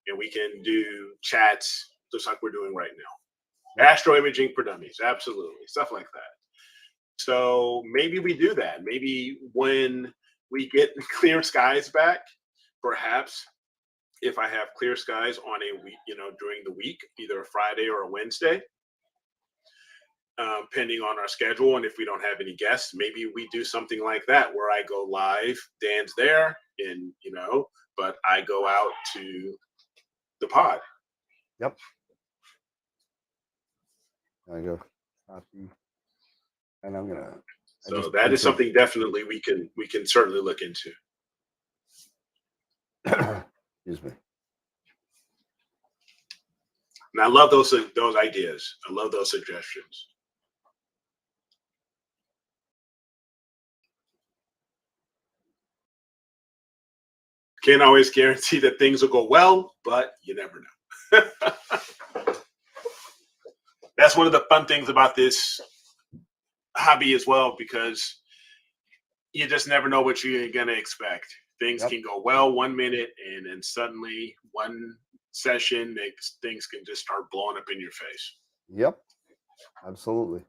S5: and we can do chats just like we're doing right now. Astro imaging for dummies, absolutely, stuff like that. So maybe we do that. Maybe when we get clear skies back, perhaps if I have clear skies on a week, during the week, either a Friday or a Wednesday, pending on our schedule, and if we don't have any guests, maybe we do something like that where I go live, Dan's there, and but I go out to the pod.
S4: Yep. There you go. Copy. And I'm gonna.
S5: So that is something definitely we can certainly look into.
S4: Excuse me.
S5: And I love those ideas. I love those suggestions. Can't always guarantee that things will go well, but you never know. That's one of the fun things about this hobby as well, because you just never know what you're going to expect. Things can go well 1 minute, and then suddenly one session, things can just start blowing up in your face.
S4: Yep, absolutely.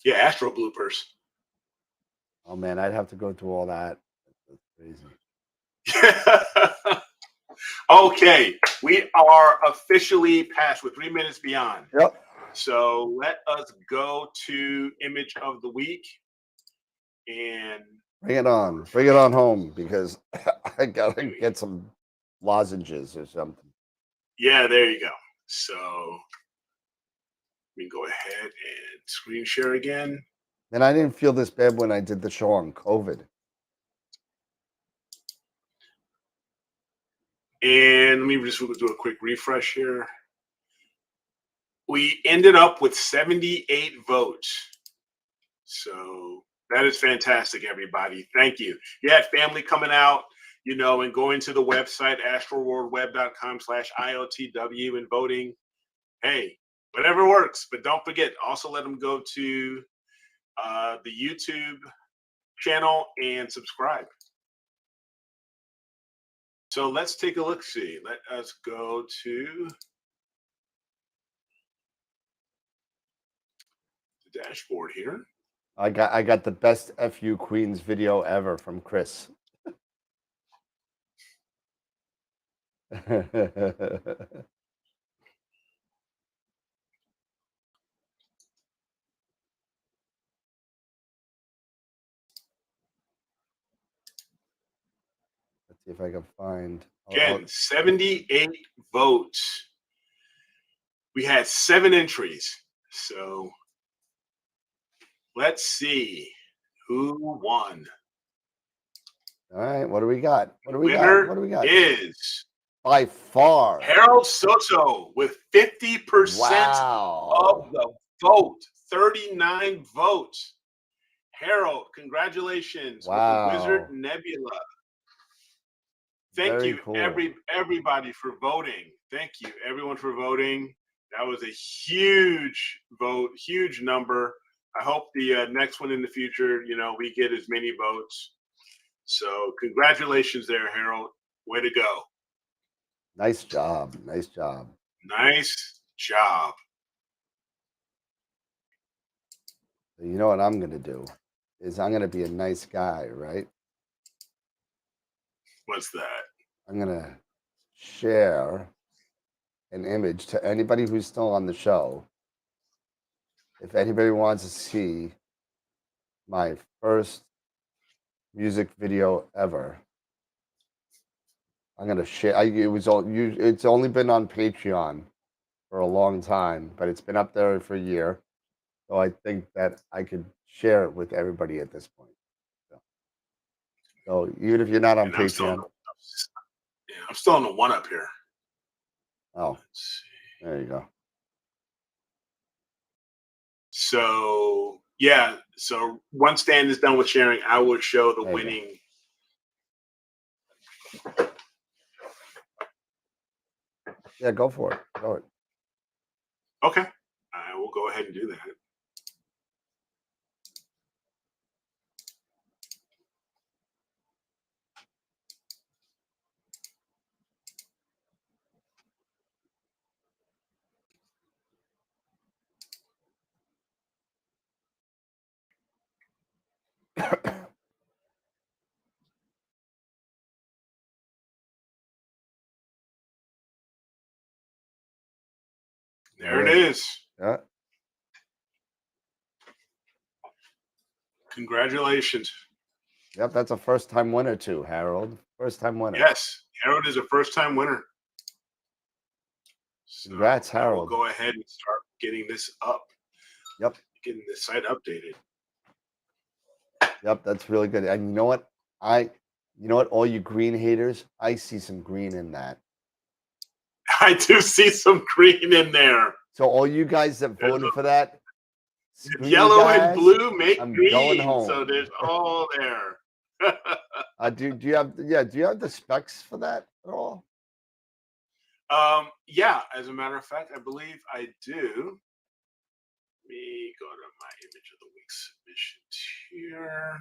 S5: Yeah, Astro bloopers.
S4: Oh man, I'd have to go through all that. That's crazy.
S5: Okay, we are officially past. We're 3 minutes beyond.
S4: Yep.
S5: So let us go to image of the week. And
S4: bring it on. Bring it on home, because I got to get some lozenges or something.
S5: Yeah, there you go. So we can go ahead and screen share again.
S4: And I didn't feel this bad when I did the show on COVID.
S5: And let me just do a quick refresh here. We ended up with 78 votes. So that is fantastic, everybody. Thank you. You had family coming out, you know, and going to the website, astroworldweb.com/IOTW, and voting. Hey, whatever works. But don't forget, also let them go to the YouTube channel and subscribe. So let's take a look. See, let us go to the dashboard here.
S4: I got the best FU Queens video ever from Chris. Let's see if I can find.
S5: Again, 78 votes. We had 7 entries. So let's see who won.
S4: All right, what do we got? What do we
S5: Winner
S4: got? What do we got?
S5: Is
S4: by far
S5: Harold Soto with 50%
S4: wow.
S5: of the vote. 39 votes. Harold, congratulations
S4: Wow.
S5: with the Wizard Nebula. Thank
S4: Very
S5: you,
S4: cool.
S5: everybody for voting. Thank you, everyone, for voting. That was a huge vote, huge number. I hope the next one in the future, you know, we get as many votes. So congratulations there, Harold. Way to go.
S4: Nice job. Nice job.
S5: Nice job.
S4: You know what I'm going to do is I'm going to be a nice guy, right?
S5: What's that?
S4: I'm going to share an image to anybody who's still on the show. If anybody wants to see my first music video ever, I'm going to share. It's only been on Patreon for a long time, but it's been up there for a year. So I think that I could share it with everybody at this point. So even if you're not on Patreon.
S5: I'm still on the one up here.
S4: Oh, there you go.
S5: So, yeah. So once Dan is done with sharing, I will show the winning.
S4: Yeah, go for it. Go it.
S5: Okay. I will go ahead and do that. There it is.
S4: Yeah.
S5: Congratulations.
S4: Yep, that's a first-time winner too, Harold. First-time winner.
S5: Yes, Harold is a first-time winner. So
S4: congrats, Harold.
S5: We'll go ahead and start getting this up.
S4: Yep.
S5: Getting the site updated.
S4: Yep, that's really good. And you know what? All you green haters, I see some green in that.
S5: I do see some green in there.
S4: So all you guys that voted for that, Screw you
S3: Yellow and
S4: guys.
S3: blue make
S4: I'm
S3: green.
S4: going home.
S3: So there's all there.
S4: Do you have the specs for that at all?
S5: Yeah, as a matter of fact, I believe I do. Let me go to my image of the week submissions here.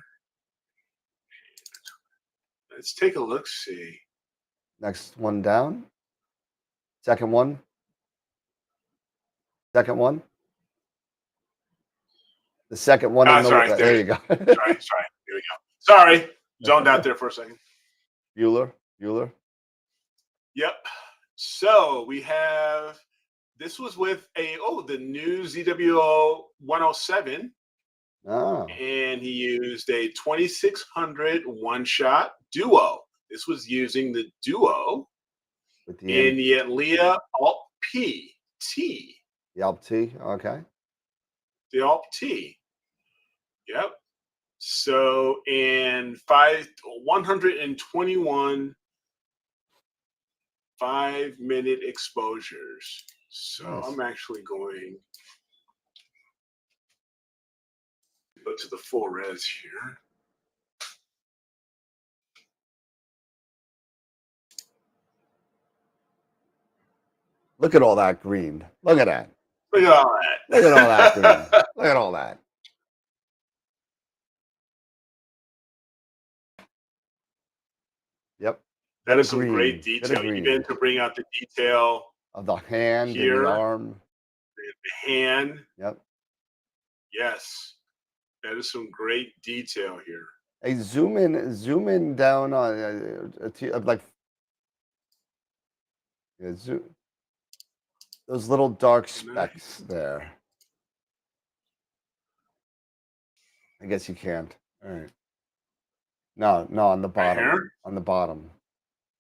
S5: Let's take a look. See.
S4: Next one down. Second one. Second one. The second one in the
S5: Sorry,
S4: there you go.
S5: sorry. Here we go. Sorry, zoned out there for a second.
S4: Bueller.
S5: Yep. So we have this was with the new ZWO 107,
S4: Oh,
S5: and he used a 2600 one shot duo. This was using the duo
S4: with the
S5: in the Atlia Alt P T.
S4: The Alp T. Okay.
S5: The Alt T. Yep. So in 121 5-minute exposures. So
S4: Nice.
S5: I'm actually going to go to the full res here.
S4: Look at all that green. Look at that.
S5: Look at all that.
S4: Look at all that green. Look at all that. Yep.
S5: That is some
S4: green.
S5: great detail. Even to bring out the detail
S4: of the hand
S5: here,
S4: and the arm.
S5: The hand.
S4: Yep.
S5: Yes. That is some great detail here.
S4: Hey, zoom in down on like zoom those little dark specks there. I guess you can't. All right. No, on the bottom.
S5: Right here?
S4: On the bottom.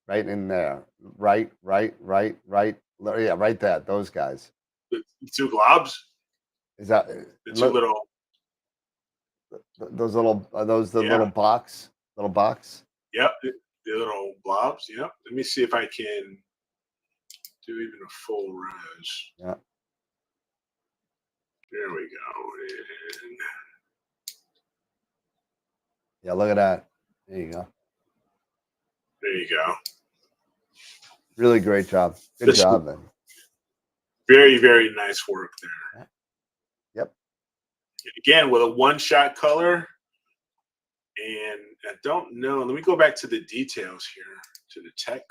S4: Right in there. Right. Yeah, right there. Those guys.
S5: The two globs?
S4: Is that
S5: the two little
S4: those little are those the little box? Little box?
S5: Yep, the little blobs. Yep. Let me see if I can do even a full res.
S4: Yeah.
S5: There we go. And
S4: yeah, look at that. There you go.
S5: There you go.
S4: Really great job. Good job, man.
S5: Very, very nice work there.
S4: Yep.
S5: Again, with a one-shot color. And I don't know. Let me go back to the details here, to the tech card.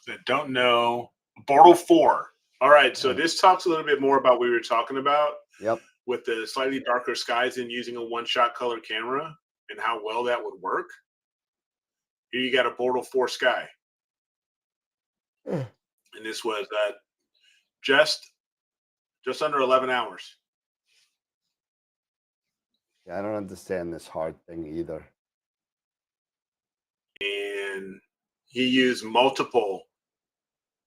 S5: And I don't know. Bortle 4. All right. So this talks a little bit more about what we were talking about.
S4: Yep.
S5: With the slightly darker skies and using a one-shot color camera and how well that would work. Here you got a Bortle 4 sky. And this was just under 11 hours.
S4: Yeah, I don't understand this hard thing either.
S5: And he used multiple.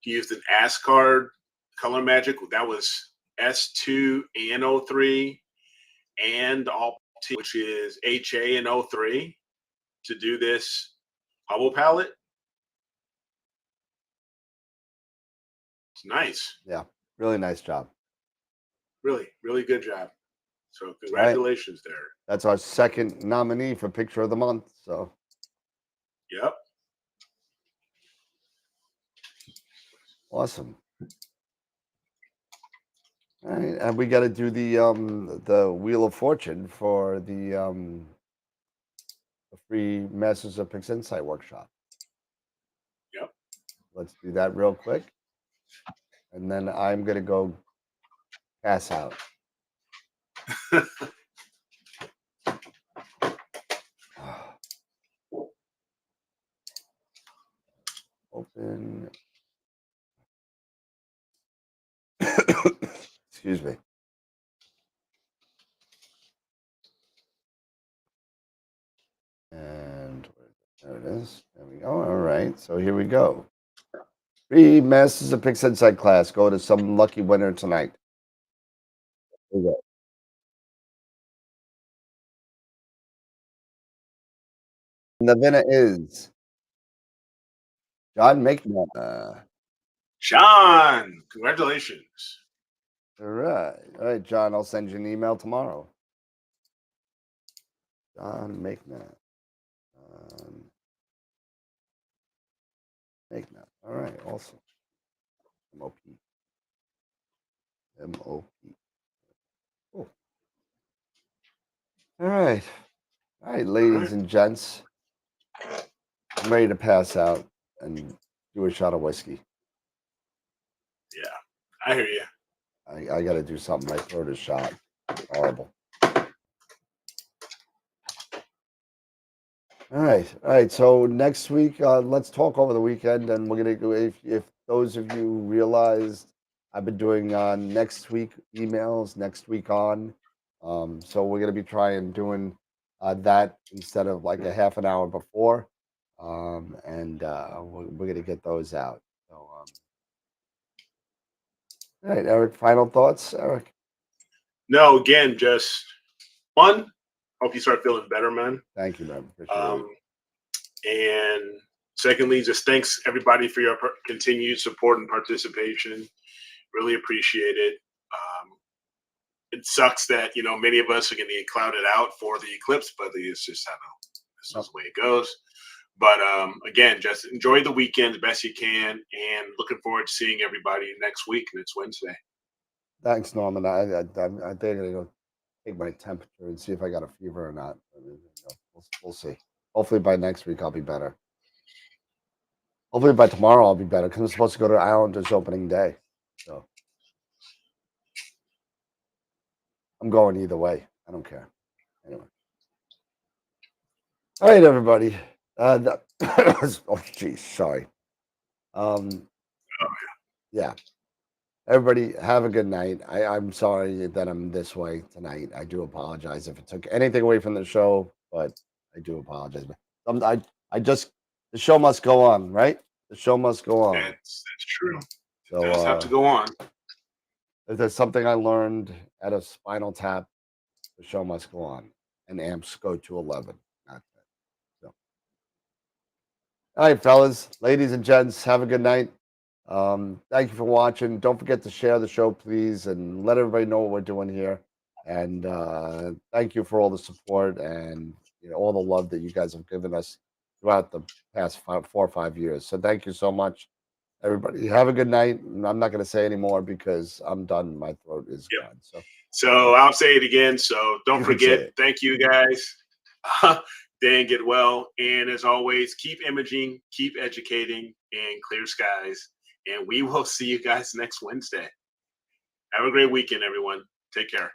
S5: He used an ASCAR color magic. That was S2 and 03 and Alt, which is HA and 03 to do this bubble palette. It's nice.
S4: Yeah, really nice job.
S5: Really, really good job. So congratulations there.
S4: That's our second nominee for Picture of the Month. So,
S5: yep.
S4: Awesome. All right, and we got to do the Wheel of Fortune for the free Masters of Pix Insight workshop.
S5: Yep.
S4: Let's do that real quick, and then I'm gonna go pass out. Open. Excuse me. And there it is. There we go. All right. So here we go. Free Masters of Pix Insight class. Go to some lucky winner tonight. Here we go. And the winner is John, make
S5: John, congratulations.
S4: All right, John. I'll send you an email tomorrow. John, make that. Make that. All right, awesome. MOP. MOP. Cool. All right, ladies and gents. I'm ready to pass out and do a shot of whiskey.
S5: Yeah, I hear you.
S4: I got to do something. My throat is shot. Horrible. All right. So next week, let's talk over the weekend, and we're gonna go. If those of you realized, I've been doing next week emails, next week on. So we're gonna be doing that instead of like a half an hour before, and we're gonna get those out. So, all right, Eric. Final thoughts, Eric.
S5: No, again, just one. Hope you start feeling better, man.
S4: Thank you, man. Appreciate it.
S5: And secondly, just thanks everybody for your continued support and participation. Really appreciate it. It sucks that many of us are going to get clouded out for the eclipse, but it's just this is the way it goes. But again, just enjoy the weekend the best you can, and looking forward to seeing everybody next week. And it's Wednesday.
S4: Thanks, Norman. I think I'm gonna go take my temperature and see if I got a fever or not. We'll see. Hopefully by next week I'll be better. Hopefully by tomorrow I'll be better because I'm supposed to go to Islanders opening day. So I'm going either way. I don't care. Anyway. All right, everybody. Oh, geez, sorry. Yeah. Everybody, have a good night. I'm sorry that I'm this way tonight. I do apologize if it took anything away from the show, but I do apologize. The show must go on, right? The show must go on.
S5: That's true.
S4: So,
S5: it does have to go on.
S4: If there's something I learned at a Spinal Tap, the show must go on, and amps go to 11. Not 10. So, all right, fellas, ladies and gents, have a good night. Thank you for watching. Don't forget to share the show, please, and let everybody know what we're doing here. And thank you for all the support and all the love that you guys have given us throughout the past 4 or 5 years. So thank you so much, everybody. Have a good night. I'm not going to say anymore because I'm done. My throat is gone.
S5: So I'll say it again. So don't forget. Thank you, guys. Dan, get well. And as always, keep imaging, keep educating, and clear skies. And we will see you guys next Wednesday. Have a great weekend, everyone. Take care.